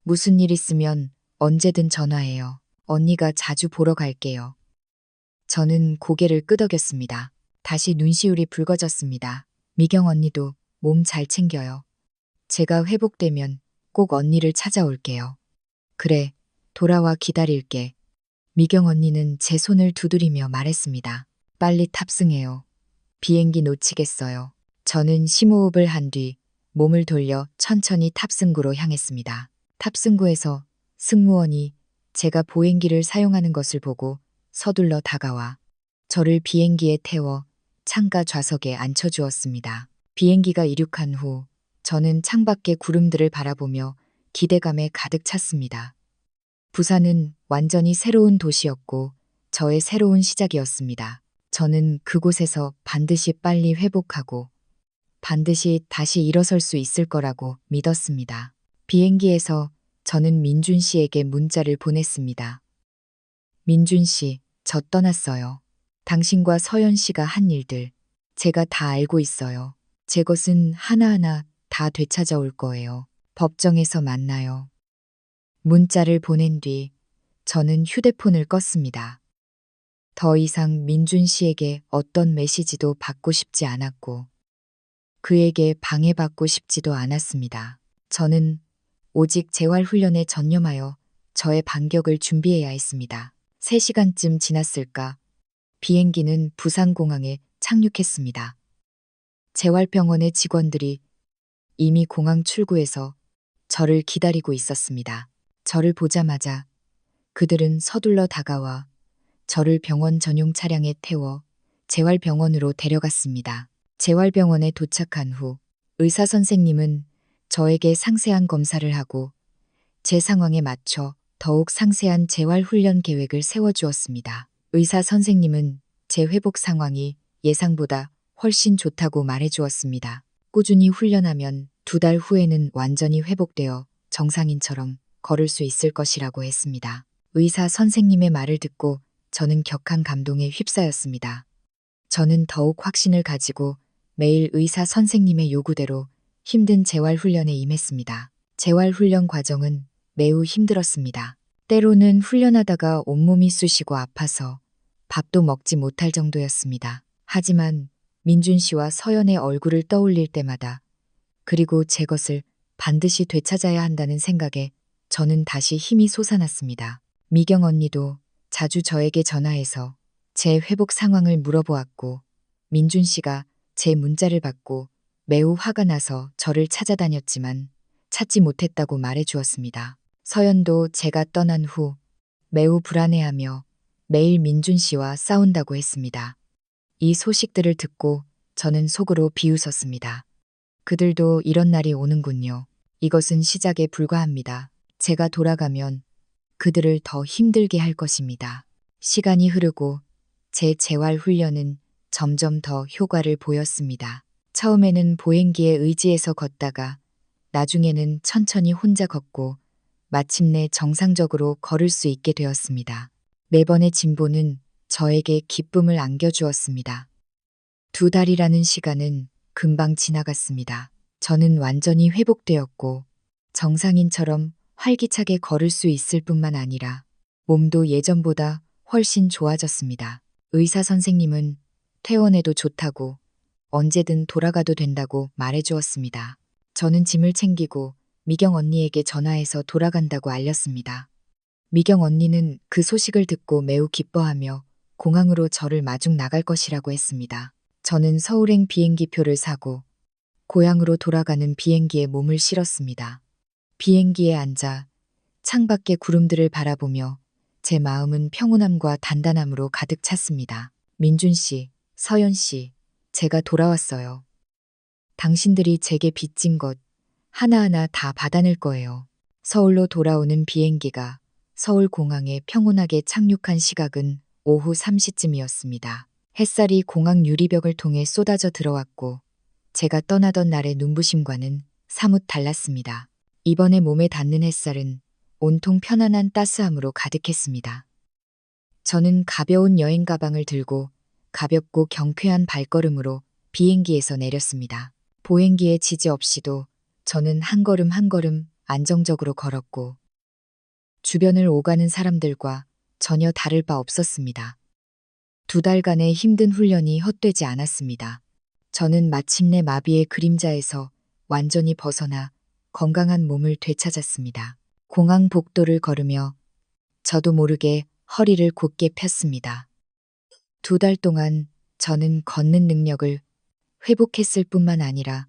무슨 일 있으면 언제든 전화해요. 언니가 자주 보러 갈게요. 저는 고개를 끄덕였습니다. 다시 눈시울이 붉어졌습니다. 미경 언니도 몸 잘 챙겨요. 제가 회복되면 꼭 언니를 찾아올게요. 그래, 돌아와 기다릴게. 미경 언니는 제 손을 두드리며 말했습니다. 빨리 탑승해요. 비행기 놓치겠어요. 저는 심호흡을 한 뒤 몸을 돌려 천천히 탑승구로 향했습니다. 탑승구에서 승무원이 제가 보행기를 사용하는 것을 보고 서둘러 다가와 저를 비행기에 태워 창가 좌석에 앉혀주었습니다. 비행기가 이륙한 후 저는 창밖의 구름들을 바라보며 기대감에 가득 찼습니다. 부산은 완전히 새로운 도시였고 저의 새로운 시작이었습니다. 저는 그곳에서 반드시 빨리 회복하고 반드시 다시 일어설 수 있을 거라고 믿었습니다. 비행기에서 저는 민준 씨에게 문자를 보냈습니다. 민준 씨, 저 떠났어요. 당신과 서연 씨가 한 일들 제가 다 알고 있어요. 제 것은 하나하나 다 되찾아올 거예요. 법정에서 만나요. 문자를 보낸 뒤 저는 휴대폰을 껐습니다. 더 이상 민준 씨에게 어떤 메시지도 받고 싶지 않았고 그에게 방해받고 싶지도 않았습니다. 저는 오직 재활훈련에 전념하여 저의 반격을 준비해야 했습니다. 3시간쯤 지났을까 비행기는 부산공항에 착륙했습니다. 재활병원의 직원들이 이미 공항 출구에서 저를 기다리고 있었습니다. 저를 보자마자 그들은 서둘러 다가와 저를 병원 전용 차량에 태워 재활병원으로 데려갔습니다. 재활병원에 도착한 후 의사 선생님은 저에게 상세한 검사를 하고 제 상황에 맞춰 더욱 상세한 재활훈련 계획을 세워주었습니다. 의사 선생님은 제 회복 상황이 예상보다 훨씬 좋다고 말해주었습니다. 꾸준히 훈련하면 2달 후에는 완전히 회복되어 정상인처럼 걸을 수 있을 것이라고 했습니다. 의사 선생님의 말을 듣고 저는 격한 감동에 휩싸였습니다. 저는 더욱 확신을 가지고 매일 의사 선생님의 요구대로 힘든 재활훈련에 임했습니다. 재활훈련 과정은 매우 힘들었습니다. 때로는 훈련하다가 온몸이 쑤시고 아파서 밥도 먹지 못할 정도였습니다. 하지만 민준 씨와 서연의 얼굴을 떠올릴 때마다 그리고 제 것을 반드시 되찾아야 한다는 생각에 저는 다시 힘이 솟아났습니다. 미경 언니도 자주 저에게 전화해서 제 회복 상황을 물어보았고 민준 씨가 제 문자를 받고 매우 화가 나서 저를 찾아다녔지만 찾지 못했다고 말해주었습니다. 서연도 제가 떠난 후 매우 불안해하며 매일 민준 씨와 싸운다고 했습니다. 이 소식들을 듣고 저는 속으로 비웃었습니다. 그들도 이런 날이 오는군요. 이것은 시작에 불과합니다. 제가 돌아가면 그들을 더 힘들게 할 것입니다. 시간이 흐르고 제 재활훈련은 점점 더 효과를 보였습니다. 처음에는 보행기에 의지해서 걷다가 나중에는 천천히 혼자 걷고 마침내 정상적으로 걸을 수 있게 되었습니다. 매번의 진보는 저에게 기쁨을 안겨주었습니다. 2달이라는 시간은 금방 지나갔습니다. 저는 완전히 회복되었고 정상인처럼 활기차게 걸을 수 있을 뿐만 아니라 몸도 예전보다 훨씬 좋아졌습니다. 의사 선생님은 퇴원해도 좋다고 언제든 돌아가도 된다고 말해주었습니다. 저는 짐을 챙기고 미경 언니에게 전화해서 돌아간다고 알렸습니다. 미경 언니는 그 소식을 듣고 매우 기뻐하며 공항으로 저를 마중 나갈 것이라고 했습니다. 저는 서울행 비행기표를 사고 고향으로 돌아가는 비행기에 몸을 실었습니다. 비행기에 앉아 창밖의 구름들을 바라보며 제 마음은 평온함과 단단함으로 가득 찼습니다. 민준 씨, 서연 씨, 제가 돌아왔어요. 당신들이 제게 빚진 것 하나하나 다 받아낼 거예요. 서울로 돌아오는 비행기가 서울공항에 평온하게 착륙한 시각은 오후 3시쯤이었습니다. 햇살이 공항 유리벽을 통해 쏟아져 들어왔고 제가 떠나던 날의 눈부심과는 사뭇 달랐습니다. 이번에 몸에 닿는 햇살은 온통 편안한 따스함으로 가득했습니다. 저는 가벼운 여행 가방을 들고 가볍고 경쾌한 발걸음으로 비행기에서 내렸습니다. 보행기의 지지 없이도 저는 한 걸음 한 걸음 안정적으로 걸었고 주변을 오가는 사람들과 전혀 다를 바 없었습니다. 2달간의 힘든 훈련이 헛되지 않았습니다. 저는 마침내 마비의 그림자에서 완전히 벗어나 건강한 몸을 되찾았습니다. 공항 복도를 걸으며 저도 모르게 허리를 곧게 폈습니다. 2달 동안 저는 걷는 능력을 회복했을 뿐만 아니라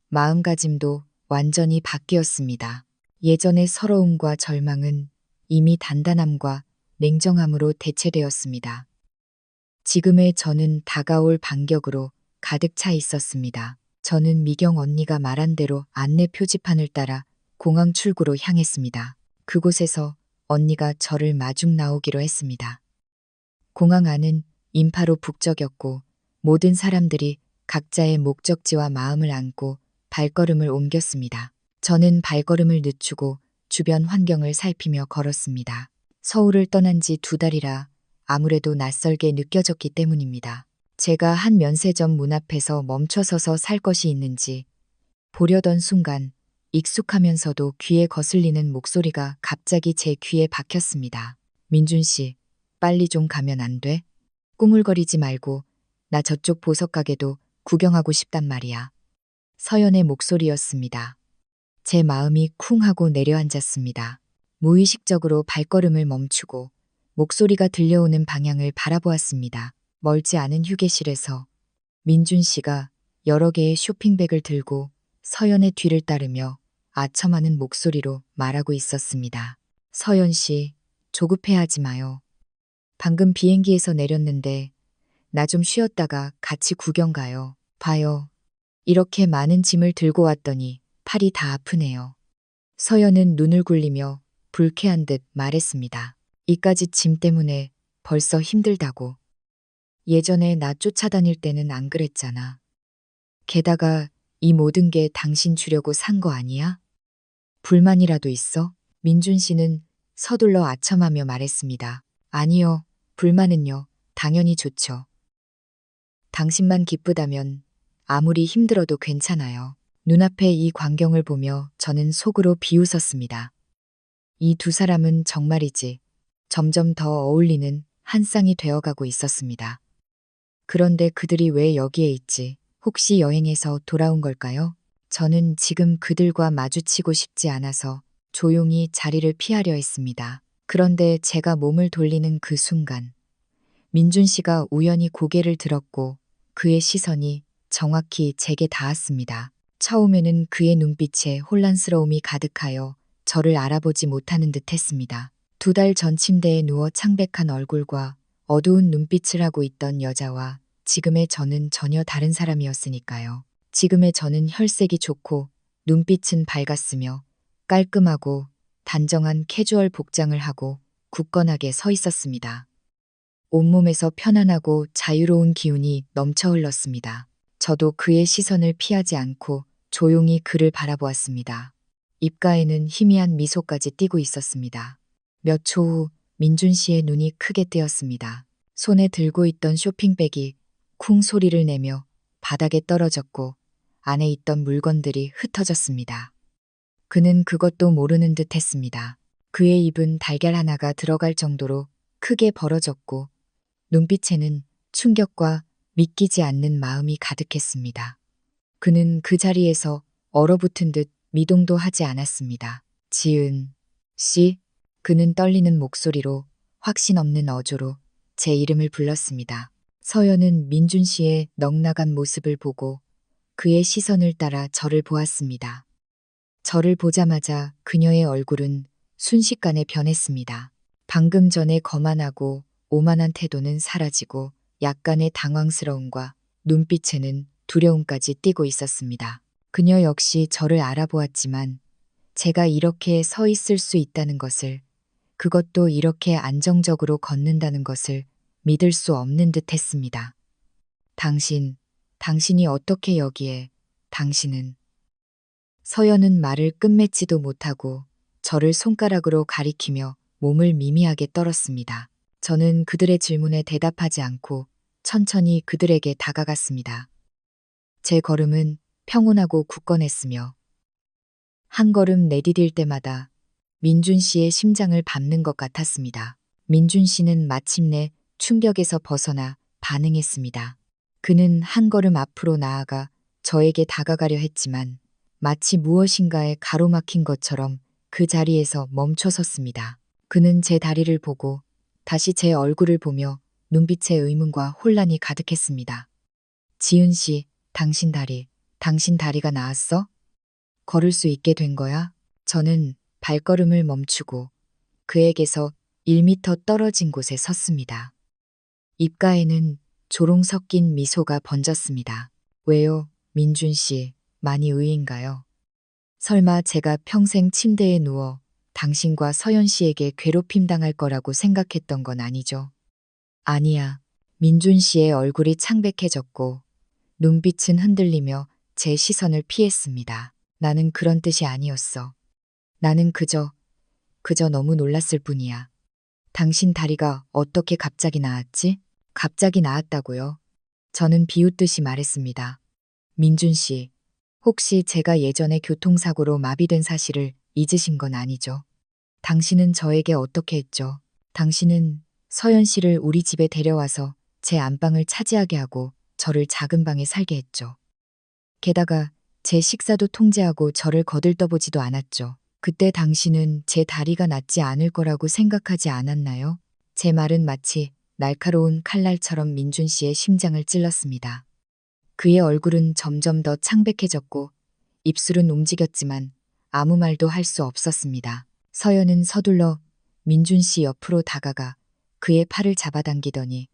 마음가짐도 완전히 바뀌었습니다. 예전의 서러움과 절망은 이미 단단함과 냉정함으로 대체되었습니다. 지금의 저는 다가올 반격으로 가득 차 있었습니다. 저는 미경 언니가 말한 대로 안내 표지판을 따라 공항 출구로 향했습니다. 그곳에서 언니가 저를 마중 나오기로 했습니다. 공항 안은 인파로 북적였고 모든 사람들이 각자의 목적지와 마음을 안고 발걸음을 옮겼습니다. 저는 발걸음을 늦추고 주변 환경을 살피며 걸었습니다. 서울을 떠난 지 2달이라 아무래도 낯설게 느껴졌기 때문입니다. 제가 한 면세점 문 앞에서 멈춰서서 살 것이 있는지 보려던 순간 익숙하면서도 귀에 거슬리는 목소리가 갑자기 제 귀에 박혔습니다. 민준 씨, 빨리 좀 가면 안 돼? 꾸물거리지 말고 나 저쪽 보석 가게도 구경하고 싶단 말이야. 서연의 목소리였습니다. 제 마음이 쿵 하고 내려앉았습니다. 무의식적으로 발걸음을 멈추고 목소리가 들려오는 방향을 바라보았습니다. 멀지 않은 휴게실에서 민준 씨가 여러 개의 쇼핑백을 들고 서연의 뒤를 따르며 아첨하는 목소리로 말하고 있었습니다. 서연 씨, 조급해하지 마요. 방금 비행기에서 내렸는데 나 좀 쉬었다가 같이 구경 가요. 봐요. 이렇게 많은 짐을 들고 왔더니 팔이 다 아프네요. 서연은 눈을 굴리며 불쾌한 듯 말했습니다. 이까짓 짐 때문에 벌써 힘들다고. 예전에 나 쫓아다닐 때는 안 그랬잖아. 게다가 이 모든 게 당신 주려고 산 거 아니야? 불만이라도 있어? 민준 씨는 서둘러 아첨하며 말했습니다. 아니요, 불만은요, 당연히 좋죠. 당신만 기쁘다면 아무리 힘들어도 괜찮아요. 눈앞의 이 광경을 보며 저는 속으로 비웃었습니다. 이 두 사람은 정말이지 점점 더 어울리는 한 쌍이 되어가고 있었습니다. 그런데 그들이 왜 여기에 있지? 혹시 여행에서 돌아온 걸까요? 저는 지금 그들과 마주치고 싶지 않아서 조용히 자리를 피하려 했습니다. 그런데 제가 몸을 돌리는 그 순간 민준 씨가 우연히 고개를 들었고 그의 시선이 정확히 제게 닿았습니다. 처음에는 그의 눈빛에 혼란스러움이 가득하여 저를 알아보지 못하는 듯 했습니다. 2달 전 침대에 누워 창백한 얼굴과 어두운 눈빛을 하고 있던 여자와 지금의 저는 전혀 다른 사람이었으니까요. 지금의 저는 혈색이 좋고 눈빛은 밝았으며 깔끔하고 단정한 캐주얼 복장을 하고 굳건하게 서 있었습니다. 온몸에서 편안하고 자유로운 기운이 넘쳐 흘렀습니다. 저도 그의 시선을 피하지 않고 조용히 그를 바라보았습니다. 입가에는 희미한 미소까지 띠고 있었습니다. 몇 초 후 민준 씨의 눈이 크게 뜨였습니다. 손에 들고 있던 쇼핑백이 쿵 소리를 내며 바닥에 떨어졌고 안에 있던 물건들이 흩어졌습니다. 그는 그것도 모르는 듯 했습니다. 그의 입은 달걀 하나가 들어갈 정도로 크게 벌어졌고 눈빛에는 충격과 믿기지 않는 마음이 가득했습니다. 그는 그 자리에서 얼어붙은 듯 미동도 하지 않았습니다. 지은 씨? 그는 떨리는 목소리로 확신 없는 어조로 제 이름을 불렀습니다. 서연은 민준 씨의 넉나간 모습을 보고 그의 시선을 따라 저를 보았습니다. 저를 보자마자 그녀의 얼굴은 순식간에 변했습니다. 방금 전에 거만하고 오만한 태도는 사라지고 약간의 당황스러움과 눈빛에는 두려움까지 띠고 있었습니다. 그녀 역시 저를 알아보았지만 제가 이렇게 서 있을 수 있다는 것을, 그것도 이렇게 안정적으로 걷는다는 것을 믿을 수 없는 듯 했습니다. 당신이 어떻게 여기에, 당신은. 서연은 말을 끝맺지도 못하고 저를 손가락으로 가리키며 몸을 미미하게 떨었습니다. 저는 그들의 질문에 대답하지 않고 천천히 그들에게 다가갔습니다. 제 걸음은 평온하고 굳건했으며 한 걸음 내디딜 때마다 민준 씨의 심장을 밟는 것 같았습니다. 민준 씨는 마침내 충격에서 벗어나 반응했습니다. 그는 한 걸음 앞으로 나아가 저에게 다가가려 했지만 마치 무엇인가에 가로막힌 것처럼 그 자리에서 멈춰 섰습니다. 그는 제 다리를 보고 다시 제 얼굴을 보며 눈빛에 의문과 혼란이 가득했습니다. 지은 씨, 당신 다리가 나았어? 걸을 수 있게 된 거야? 저는 발걸음을 멈추고 그에게서 1미터 떨어진 곳에 섰습니다. 입가에는 조롱 섞인 미소가 번졌습니다. 왜요, 민준 씨, 많이 의인가요? 설마 제가 평생 침대에 누워 당신과 서연 씨에게 괴롭힘 당할 거라고 생각했던 건 아니죠? 아니야. 민준 씨의 얼굴이 창백해졌고 눈빛은 흔들리며 제 시선을 피했습니다. 나는 그런 뜻이 아니었어. 나는 그저 너무 놀랐을 뿐이야. 당신 다리가 어떻게 갑자기 나았지? 갑자기 나았다고요? 저는 비웃듯이 말했습니다. 민준 씨, 혹시 제가 예전에 교통사고로 마비된 사실을 잊으신 건 아니죠? 당신은 저에게 어떻게 했죠? 당신은 서연 씨를 우리 집에 데려와서 제 안방을 차지하게 하고 저를 작은 방에 살게 했죠. 게다가 제 식사도 통제하고 저를 거들떠보지도 않았죠. 그때 당신은 제 다리가 낫지 않을 거라고 생각하지 않았나요? 제 말은 마치 날카로운 칼날처럼 민준 씨의 심장을 찔렀습니다. 그의 얼굴은 점점 더 창백해졌고 입술은 움직였지만 아무 말도 할 수 없었습니다. 서연은 서둘러 민준 씨 옆으로 다가가 그의 팔을 잡아당기더니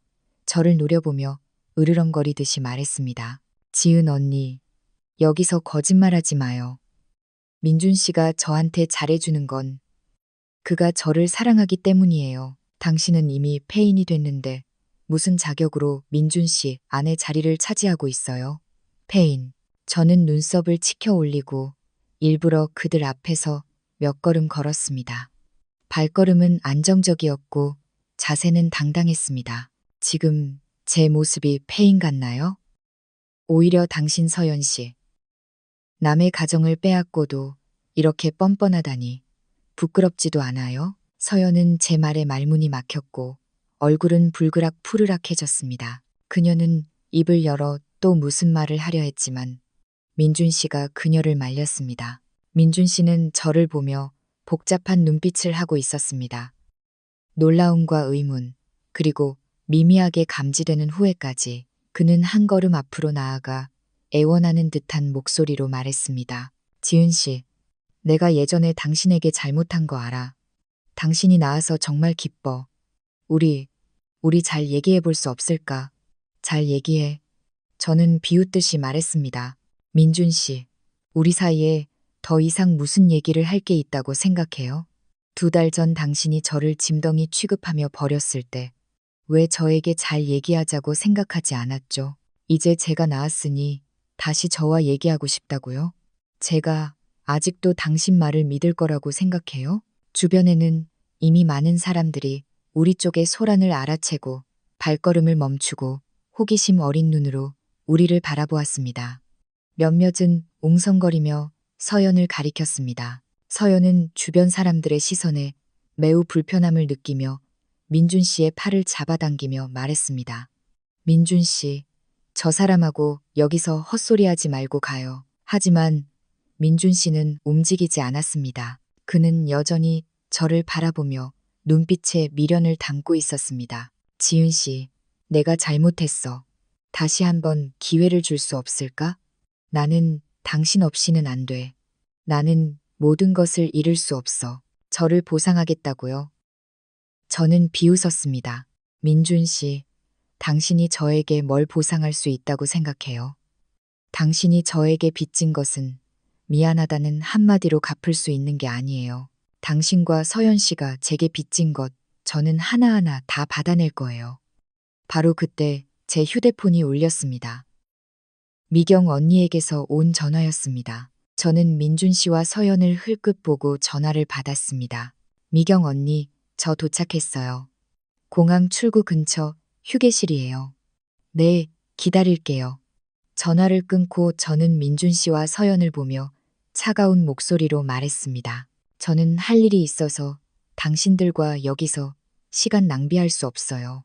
저를 노려보며 으르렁거리듯이 말했습니다. 지은 언니, 여기서 거짓말하지 마요. 민준 씨가 저한테 잘해주는 건 그가 저를 사랑하기 때문이에요. 당신은 이미 폐인이 됐는데 무슨 자격으로 민준 씨 아내 자리를 차지하고 있어요? 폐인. 저는 눈썹을 치켜 올리고 일부러 그들 앞에서 몇 걸음 걸었습니다. 발걸음은 안정적이었고 자세는 당당했습니다. 지금 제 모습이 폐인 같나요? 오히려 당신 서연 씨. 남의 가정을 빼앗고도 이렇게 뻔뻔하다니 부끄럽지도 않아요? 서연은 제 말에 말문이 막혔고 얼굴은 불그락 푸르락해졌습니다. 그녀는 입을 열어 또 무슨 말을 하려 했지만 민준 씨가 그녀를 말렸습니다. 민준 씨는 저를 보며 복잡한 눈빛을 하고 있었습니다. 놀라움과 의문, 그리고 미미하게 감지되는 후회까지. 그는 한 걸음 앞으로 나아가 애원하는 듯한 목소리로 말했습니다. 지은 씨, 내가 예전에 당신에게 잘못한 거 알아. 당신이 나아서 정말 기뻐. 우리 잘 얘기해 볼 수 없을까? 잘 얘기해. 저는 비웃듯이 말했습니다. 민준 씨, 우리 사이에 더 이상 무슨 얘기를 할 게 있다고 생각해요? 2달 전 당신이 저를 짐덩이 취급하며 버렸을 때 왜 저에게 잘 얘기하자고 생각하지 않았죠? 이제 제가 나았으니 다시 저와 얘기하고 싶다고요? 제가 아직도 당신 말을 믿을 거라고 생각해요? 주변에는 이미 많은 사람들이 우리 쪽의 소란을 알아채고 발걸음을 멈추고 호기심 어린 눈으로 우리를 바라보았습니다. 몇몇은 웅성거리며 서연을 가리켰습니다. 서연은 주변 사람들의 시선에 매우 불편함을 느끼며 민준 씨의 팔을 잡아당기며 말했습니다. 민준 씨, 저 사람하고 여기서 헛소리하지 말고 가요. 하지만 민준 씨는 움직이지 않았습니다. 그는 여전히 저를 바라보며 눈빛에 미련을 담고 있었습니다. 지은 씨, 내가 잘못했어. 다시 한번 기회를 줄 수 없을까? 나는 당신 없이는 안 돼. 나는 모든 것을 잃을 수 없어. 저를 보상하겠다고요? 저는 비웃었습니다. 민준 씨, 당신이 저에게 뭘 보상할 수 있다고 생각해요? 당신이 저에게 빚진 것은 미안하다는 한마디로 갚을 수 있는 게 아니에요. 당신과 서연 씨가 제게 빚진 것, 저는 하나하나 다 받아낼 거예요. 바로 그때 제 휴대폰이 울렸습니다. 미경 언니에게서 온 전화였습니다. 저는 민준 씨와 서연을 흘끗 보고 전화를 받았습니다. 미경 언니, 저 도착했어요. 공항 출구 근처 휴게실이에요. 네, 기다릴게요. 전화를 끊고 저는 민준 씨와 서연을 보며 차가운 목소리로 말했습니다. 저는 할 일이 있어서 당신들과 여기서 시간 낭비할 수 없어요.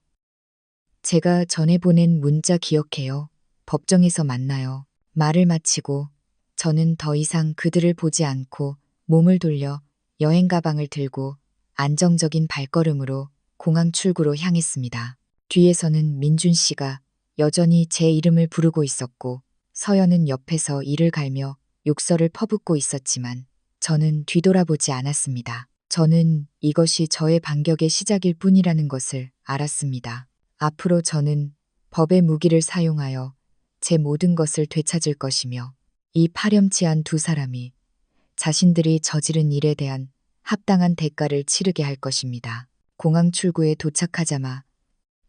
제가 전에 보낸 문자 기억해요. 법정에서 만나요. 말을 마치고 저는 더 이상 그들을 보지 않고 몸을 돌려 여행 가방을 들고 안정적인 발걸음으로 공항 출구로 향했습니다. 뒤에서는 민준 씨가 여전히 제 이름을 부르고 있었고 서연은 옆에서 이를 갈며 욕설을 퍼붓고 있었지만 저는 뒤돌아보지 않았습니다. 저는 이것이 저의 반격의 시작일 뿐이라는 것을 알았습니다. 앞으로 저는 법의 무기를 사용하여 제 모든 것을 되찾을 것이며 이 파렴치한 두 사람이 자신들이 저지른 일에 대한 합당한 대가를 치르게 할 것입니다. 공항 출구에 도착하자마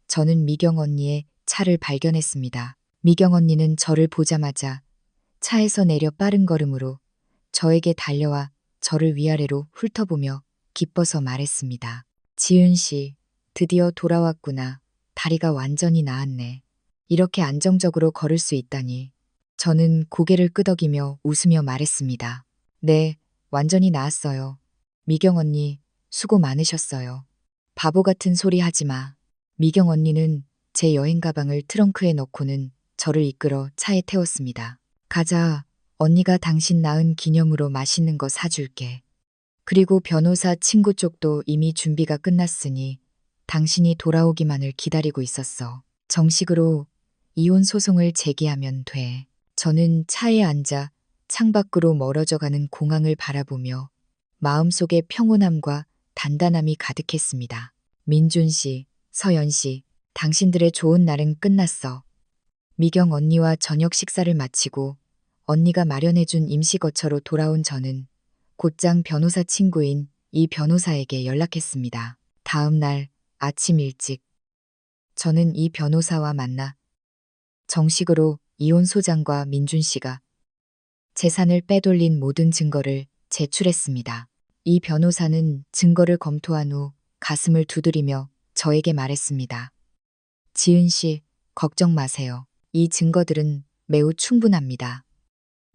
저는 미경 언니의 차를 발견했습니다. 미경 언니는 저를 보자마자 차에서 내려 빠른 걸음으로 저에게 달려와 저를 위아래로 훑어보며 기뻐서 말했습니다. 지은 씨, 드디어 돌아왔구나. 다리가 완전히 나았네. 이렇게 안정적으로 걸을 수 있다니. 저는 고개를 끄덕이며 웃으며 말했습니다. 네, 완전히 나았어요. 미경 언니, 수고 많으셨어요. 바보 같은 소리 하지 마. 미경 언니는 제 여행 가방을 트렁크에 넣고는 저를 이끌어 차에 태웠습니다. 가자. 언니가 당신 낳은 기념으로 맛있는 거 사줄게. 그리고 변호사 친구 쪽도 이미 준비가 끝났으니 당신이 돌아오기만을 기다리고 있었어. 정식으로 이혼 소송을 제기하면 돼. 저는 차에 앉아 창밖으로 멀어져 가는 공항을 바라보며 마음속에 평온함과 단단함이 가득했습니다. 민준 씨, 서연 씨, 당신들의 좋은 날은 끝났어. 미경 언니와 저녁 식사를 마치고 언니가 마련해준 임시거처로 돌아온 저는 곧장 변호사 친구인 이 변호사에게 연락했습니다. 다음 날 아침 일찍 저는 이 변호사와 만나 정식으로 이혼 소장과 민준 씨가 재산을 빼돌린 모든 증거를 제출했습니다. 이 변호사는 증거를 검토한 후 가슴을 두드리며 저에게 말했습니다. 지은 씨, 걱정 마세요. 이 증거들은 매우 충분합니다.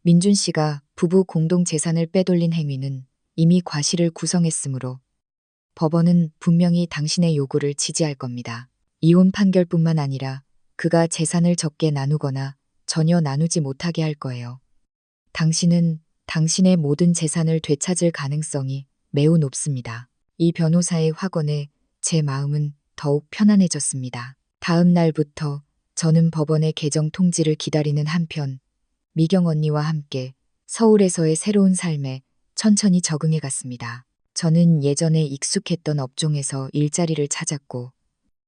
민준 씨가 부부 공동 재산을 빼돌린 행위는 이미 과실을 구성했으므로 법원은 분명히 당신의 요구를 지지할 겁니다. 이혼 판결뿐만 아니라 그가 재산을 적게 나누거나 전혀 나누지 못하게 할 거예요. 당신은 당신의 모든 재산을 되찾을 가능성이 매우 높습니다. 이 변호사의 확언에 제 마음은 더욱 편안해졌습니다. 다음 날부터 저는 법원의 개정 통지를 기다리는 한편 미경 언니와 함께 서울에서의 새로운 삶에 천천히 적응해 갔습니다. 저는 예전에 익숙했던 업종에서 일자리를 찾았고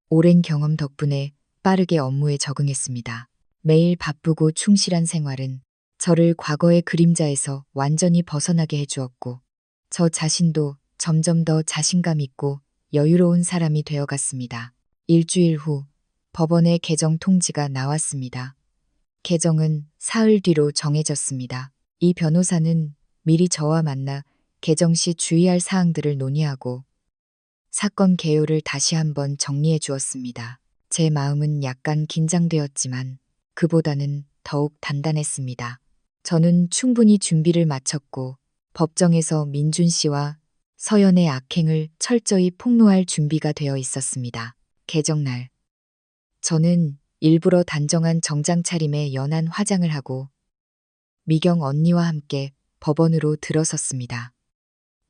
오랜 경험 덕분에 빠르게 업무에 적응했습니다. 매일 바쁘고 충실한 생활은 저를 과거의 그림자에서 완전히 벗어나게 해주었고 저 자신도 점점 더 자신감 있고 여유로운 사람이 되어갔습니다. 일주일 후 법원의 개정 통지가 나왔습니다. 개정은 사흘 뒤로 정해졌습니다. 이 변호사는 미리 저와 만나 개정 시 주의할 사항들을 논의하고 사건 개요를 다시 한번 정리해 주었습니다. 제 마음은 약간 긴장되었지만 그보다는 더욱 단단했습니다. 저는 충분히 준비를 마쳤고 법정에서 민준 씨와 서연의 악행을 철저히 폭로할 준비가 되어 있었습니다. 개정날. 저는 일부러 단정한 정장 차림에 연한 화장을 하고 미경 언니와 함께 법원으로 들어섰습니다.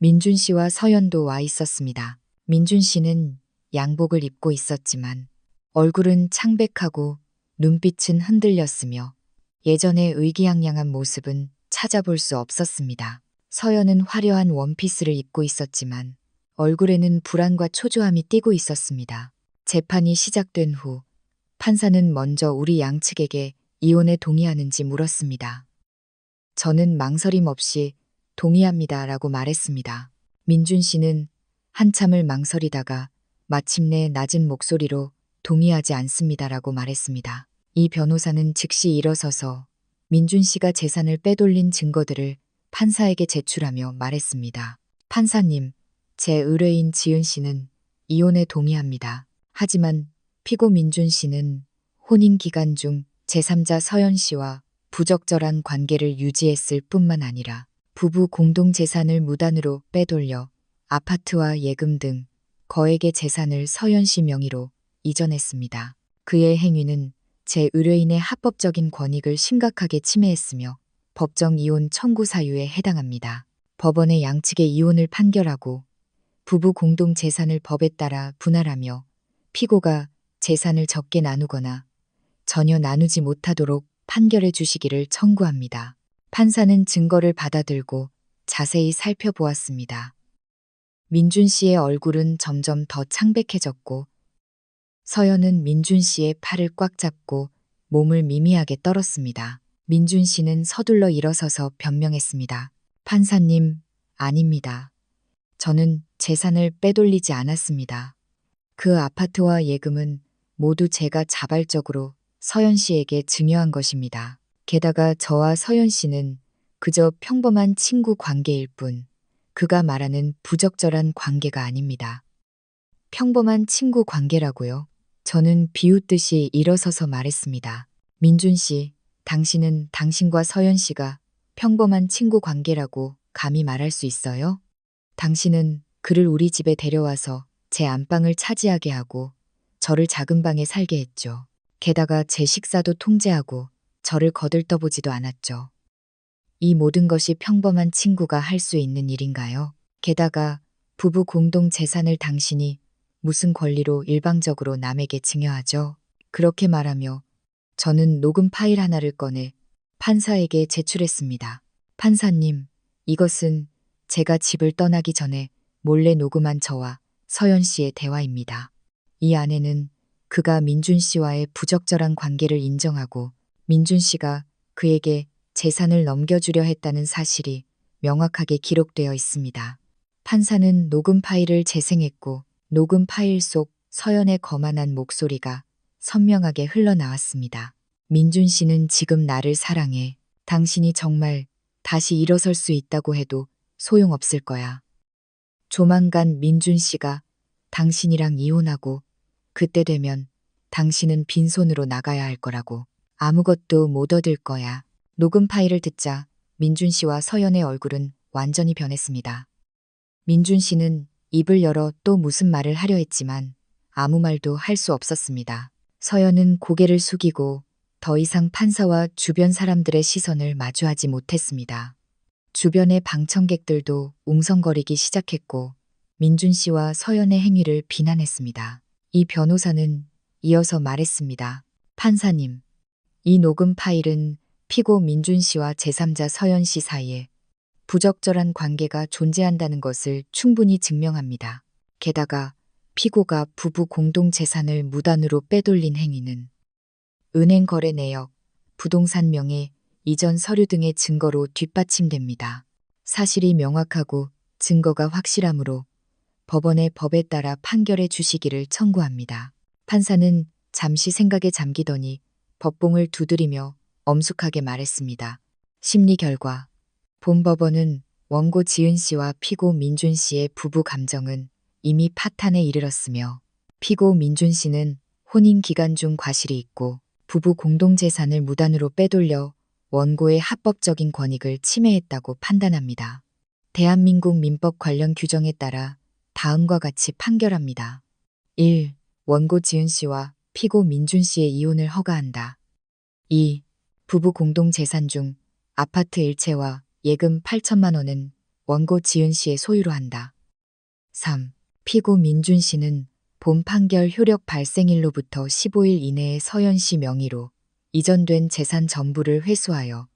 민준 씨와 서연도 와 있었습니다. 민준 씨는 양복을 입고 있었지만 얼굴은 창백하고 눈빛은 흔들렸으며 예전의 의기양양한 모습은 찾아볼 수 없었습니다. 서연은 화려한 원피스를 입고 있었지만 얼굴에는 불안과 초조함이 띠고 있었습니다. 재판이 시작된 후 판사는 먼저 우리 양측에게 이혼에 동의하는지 물었습니다. 저는 망설임 없이 동의합니다라고 말했습니다. 민준 씨는 한참을 망설이다가 마침내 낮은 목소리로 동의하지 않습니다라고 말했습니다. 이 변호사는 즉시 일어서서 민준 씨가 재산을 빼돌린 증거들을 판사에게 제출하며 말했습니다. 판사님, 제 의뢰인 지은 씨는 이혼에 동의합니다. 하지만 피고 민준 씨는 혼인 기간 중 제3자 서연 씨와 부적절한 관계를 유지했을 뿐만 아니라 부부 공동 재산을 무단으로 빼돌려 아파트와 예금 등 거액의 재산을 서연 씨 명의로 이전했습니다. 그의 행위는 제 의뢰인의 합법적인 권익을 심각하게 침해했으며 법정 이혼 청구 사유에 해당합니다. 법원의 양측의 이혼을 판결하고 부부 공동 재산을 법에 따라 분할하며 피고가 재산을 적게 나누거나 전혀 나누지 못하도록 판결해 주시기를 청구합니다. 판사는 증거를 받아들고 자세히 살펴보았습니다. 민준 씨의 얼굴은 점점 더 창백해졌고 서연은 민준 씨의 팔을 꽉 잡고 몸을 미미하게 떨었습니다. 민준 씨는 서둘러 일어서서 변명했습니다. 판사님, 아닙니다. 저는 재산을 빼돌리지 않았습니다. 그 아파트와 예금은 모두 제가 자발적으로 서연 씨에게 증여한 것입니다. 게다가 저와 서연 씨는 그저 평범한 친구 관계일 뿐, 그가 말하는 부적절한 관계가 아닙니다. 평범한 친구 관계라고요? 저는 비웃듯이 일어서서 말했습니다. 민준 씨, 당신은 당신과 서연 씨가 평범한 친구 관계라고 감히 말할 수 있어요? 당신은 그를 우리 집에 데려와서 제 안방을 차지하게 하고 저를 작은 방에 살게 했죠. 게다가 제 식사도 통제하고 저를 거들떠보지도 않았죠. 이 모든 것이 평범한 친구가 할 수 있는 일인가요? 게다가 부부 공동 재산을 당신이 무슨 권리로 일방적으로 남에게 증여하죠? 그렇게 말하며 저는 녹음 파일 하나를 꺼내 판사에게 제출했습니다. 판사님, 이것은 제가 집을 떠나기 전에 몰래 녹음한 저와 서연 씨의 대화입니다. 이 안에는 그가 민준 씨와의 부적절한 관계를 인정하고 민준 씨가 그에게 재산을 넘겨주려 했다는 사실이 명확하게 기록되어 있습니다. 판사는 녹음 파일을 재생했고 녹음 파일 속 서연의 거만한 목소리가 선명하게 흘러나왔습니다. 민준 씨는 지금 나를 사랑해. 당신이 정말 다시 일어설 수 있다고 해도 소용없을 거야. 조만간 민준 씨가 당신이랑 이혼하고 그때 되면 당신은 빈손으로 나가야 할 거라고. 아무것도 못 얻을 거야. 녹음 파일을 듣자 민준 씨와 서연의 얼굴은 완전히 변했습니다. 민준 씨는 입을 열어 또 무슨 말을 하려 했지만 아무 말도 할 수 없었습니다. 서연은 고개를 숙이고 더 이상 판사와 주변 사람들의 시선을 마주하지 못했습니다. 주변의 방청객들도 웅성거리기 시작했고 민준 씨와 서연의 행위를 비난했습니다. 이 변호사는 이어서 말했습니다. 판사님, 이 녹음 파일은 피고 민준 씨와 제3자 서연 씨 사이에 부적절한 관계가 존재한다는 것을 충분히 증명합니다. 게다가 피고가 부부 공동 재산을 무단으로 빼돌린 행위는 은행 거래 내역, 부동산 명의, 이전 서류 등의 증거로 뒷받침됩니다. 사실이 명확하고 증거가 확실하므로 법원의 법에 따라 판결해 주시기를 청구합니다. 판사는 잠시 생각에 잠기더니 법봉을 두드리며 엄숙하게 말했습니다. 심리 결과 본법원은 원고 지은 씨와 피고 민준 씨의 부부 감정은 이미 파탄에 이르렀으며 피고 민준 씨는 혼인 기간 중 과실이 있고 부부 공동재산을 무단으로 빼돌려 원고의 합법적인 권익을 침해했다고 판단합니다. 대한민국 민법 관련 규정에 따라 다음과 같이 판결합니다. 1. 원고 지은 씨와 피고 민준 씨의 이혼을 허가한다. 2. 부부 공동재산 중 아파트 일체와 예금 8천만 원은 원고 지은 씨의 소유로 한다. 3. 피고 민준 씨는 본 판결 효력 발생일로부터 15일 이내에 서연 씨 명의로 이전된 재산 전부를 회수하여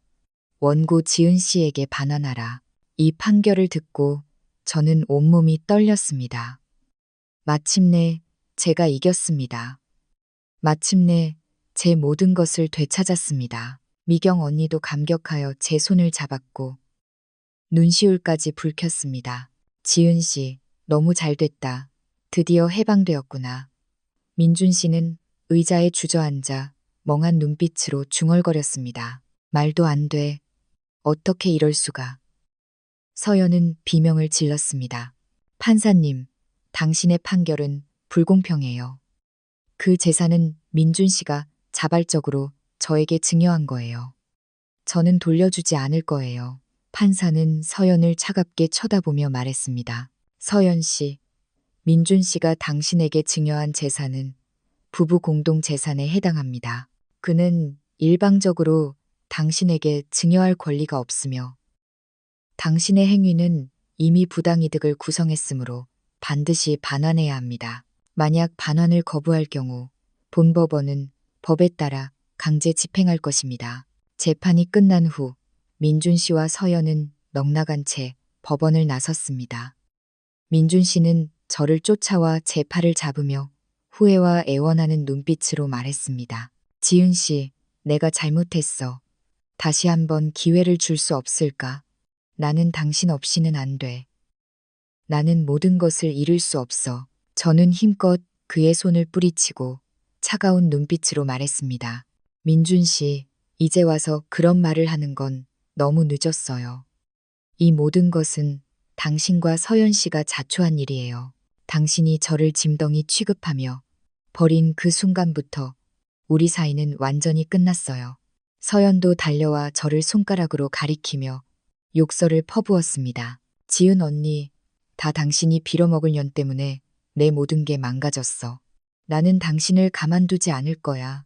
원고 지은 씨에게 반환하라. 이 판결을 듣고 저는 온몸이 떨렸습니다. 마침내 제가 이겼습니다. 마침내 제 모든 것을 되찾았습니다. 미경 언니도 감격하여 제 손을 잡았고 눈시울까지 붉혔습니다. 지은 씨, 너무 잘됐다. 드디어 해방되었구나. 민준 씨는 의자에 주저앉아 멍한 눈빛으로 중얼거렸습니다. 말도 안 돼. 어떻게 이럴 수가. 서연은 비명을 질렀습니다. 판사님, 당신의 판결은 불공평해요. 그 재산은 민준 씨가 자발적으로 저에게 증여한 거예요. 저는 돌려주지 않을 거예요. 판사는 서연을 차갑게 쳐다보며 말했습니다. 서연 씨, 민준 씨가 당신에게 증여한 재산은 부부 공동 재산에 해당합니다. 그는 일방적으로 당신에게 증여할 권리가 없으며 당신의 행위는 이미 부당이득을 구성했으므로 반드시 반환해야 합니다. 만약 반환을 거부할 경우 본법원은 법에 따라 강제 집행할 것입니다. 재판이 끝난 후 민준 씨와 서연은 넋나간 채 법원을 나섰습니다. 민준 씨는 저를 쫓아와 제 팔을 잡으며 후회와 애원하는 눈빛으로 말했습니다. 지은 씨, 내가 잘못했어. 다시 한번 기회를 줄 수 없을까? 나는 당신 없이는 안 돼. 나는 모든 것을 잃을 수 없어. 저는 힘껏 그의 손을 뿌리치고 차가운 눈빛으로 말했습니다. 민준 씨, 이제 와서 그런 말을 하는 건 너무 늦었어요. 이 모든 것은 당신과 서연 씨가 자초한 일이에요. 당신이 저를 짐덩이 취급하며 버린 그 순간부터 우리 사이는 완전히 끝났어요. 서연도 달려와 저를 손가락으로 가리키며 욕설을 퍼부었습니다. 지은 언니, 다 당신이 빌어먹을 년 때문에 내 모든 게 망가졌어. 나는 당신을 가만두지 않을 거야.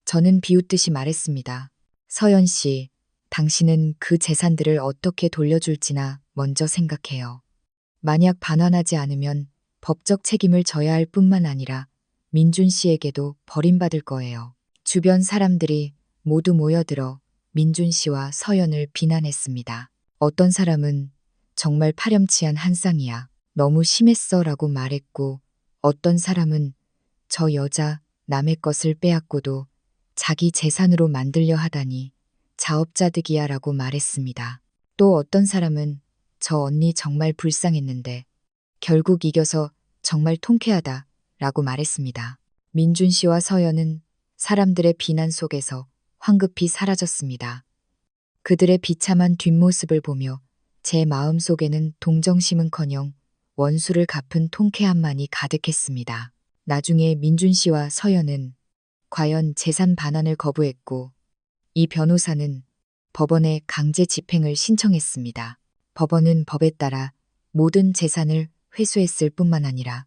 저는 비웃듯이 말했습니다. 서연 씨, 당신은 그 재산들을 어떻게 돌려줄지나 먼저 생각해요. 만약 반환하지 않으면 법적 책임을 져야 할 뿐만 아니라 민준 씨에게도 버림받을 거예요. 주변 사람들이 모두 모여들어 민준 씨와 서연을 비난했습니다. 어떤 사람은 정말 파렴치한 한 쌍이야. 너무 심했어 라고 말했고, 어떤 사람은 저 여자 남의 것을 빼앗고도 자기 재산으로 만들려 하다니 자업자득이야 라고 말했습니다. 또 어떤 사람은 저 언니 정말 불쌍했는데 결국 이겨서 정말 통쾌하다 라고 말했습니다. 민준 씨와 서연은 사람들의 비난 속에서 황급히 사라졌습니다. 그들의 비참한 뒷모습을 보며 제 마음속에는 동정심은커녕 원수를 갚은 통쾌함만이 가득했습니다. 나중에 민준 씨와 서연은 과연 재산 반환을 거부했고 이 변호사는 법원에 강제 집행을 신청했습니다. 법원은 법에 따라 모든 재산을 회수했을 뿐만 아니라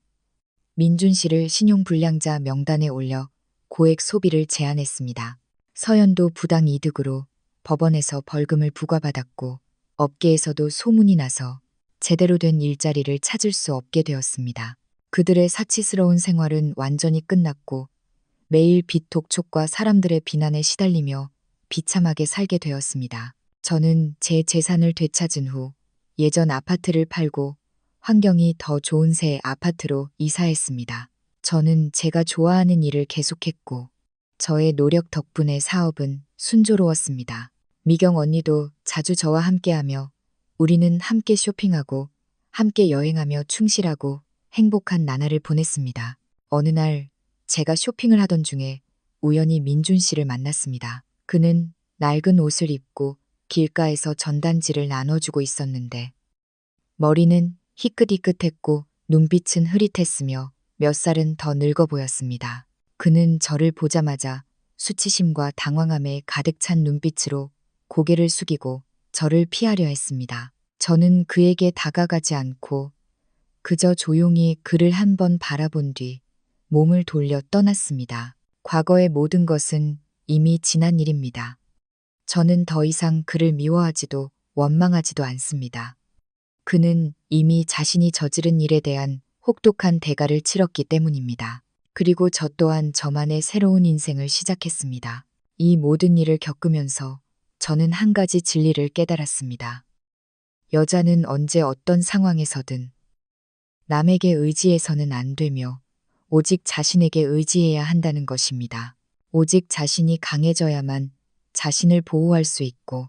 민준 씨를 신용불량자 명단에 올려 고액 소비를 제한했습니다. 서연도 부당 이득으로 법원에서 벌금을 부과받았고 업계에서도 소문이 나서 제대로 된 일자리를 찾을 수 없게 되었습니다. 그들의 사치스러운 생활은 완전히 끝났고 매일 빚 독촉과 사람들의 비난에 시달리며 비참하게 살게 되었습니다. 저는 제 재산을 되찾은 후 예전 아파트를 팔고 환경이 더 좋은 새 아파트로 이사했습니다. 저는 제가 좋아하는 일을 계속했고 저의 노력 덕분에 사업은 순조로웠습니다. 미경 언니도 자주 저와 함께하며 우리는 함께 쇼핑하고 함께 여행하며 충실하고 행복한 나날을 보냈습니다. 어느 날 제가 쇼핑을 하던 중에 우연히 민준 씨를 만났습니다. 그는 낡은 옷을 입고 길가에서 전단지를 나눠주고 있었는데 머리는 희끗희끗했고 눈빛은 흐릿했으며 몇 살은 더 늙어 보였습니다. 그는 저를 보자마자 수치심과 당황함에 가득 찬 눈빛으로 고개를 숙이고 저를 피하려 했습니다. 저는 그에게 다가가지 않고 그저 조용히 그를 한 번 바라본 뒤 몸을 돌려 떠났습니다. 과거의 모든 것은 이미 지난 일입니다. 저는 더 이상 그를 미워하지도 원망하지도 않습니다. 그는 이미 자신이 저지른 일에 대한 혹독한 대가를 치렀기 때문입니다. 그리고 저 또한 저만의 새로운 인생을 시작했습니다. 이 모든 일을 겪으면서 저는 한 가지 진리를 깨달았습니다. 여자는 언제 어떤 상황에서든 남에게 의지해서는 안 되며 오직 자신에게 의지해야 한다는 것입니다. 오직 자신이 강해져야만 자신을 보호할 수 있고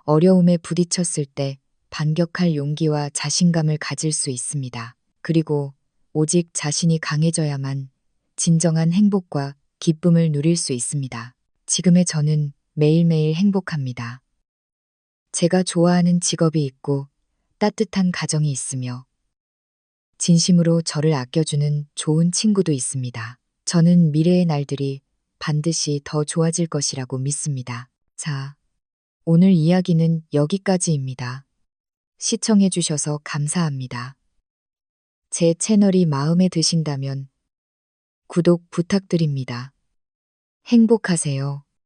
어려움에 부딪혔을 때 반격할 용기와 자신감을 가질 수 있습니다. 그리고 오직 자신이 강해져야만 진정한 행복과 기쁨을 누릴 수 있습니다. 지금의 저는 매일매일 행복합니다. 제가 좋아하는 직업이 있고 따뜻한 가정이 있으며 진심으로 저를 아껴주는 좋은 친구도 있습니다. 저는 미래의 날들이 반드시 더 좋아질 것이라고 믿습니다. 자, 오늘 이야기는 여기까지입니다. 시청해주셔서 감사합니다. 제 채널이 마음에 드신다면 구독 부탁드립니다. 행복하세요.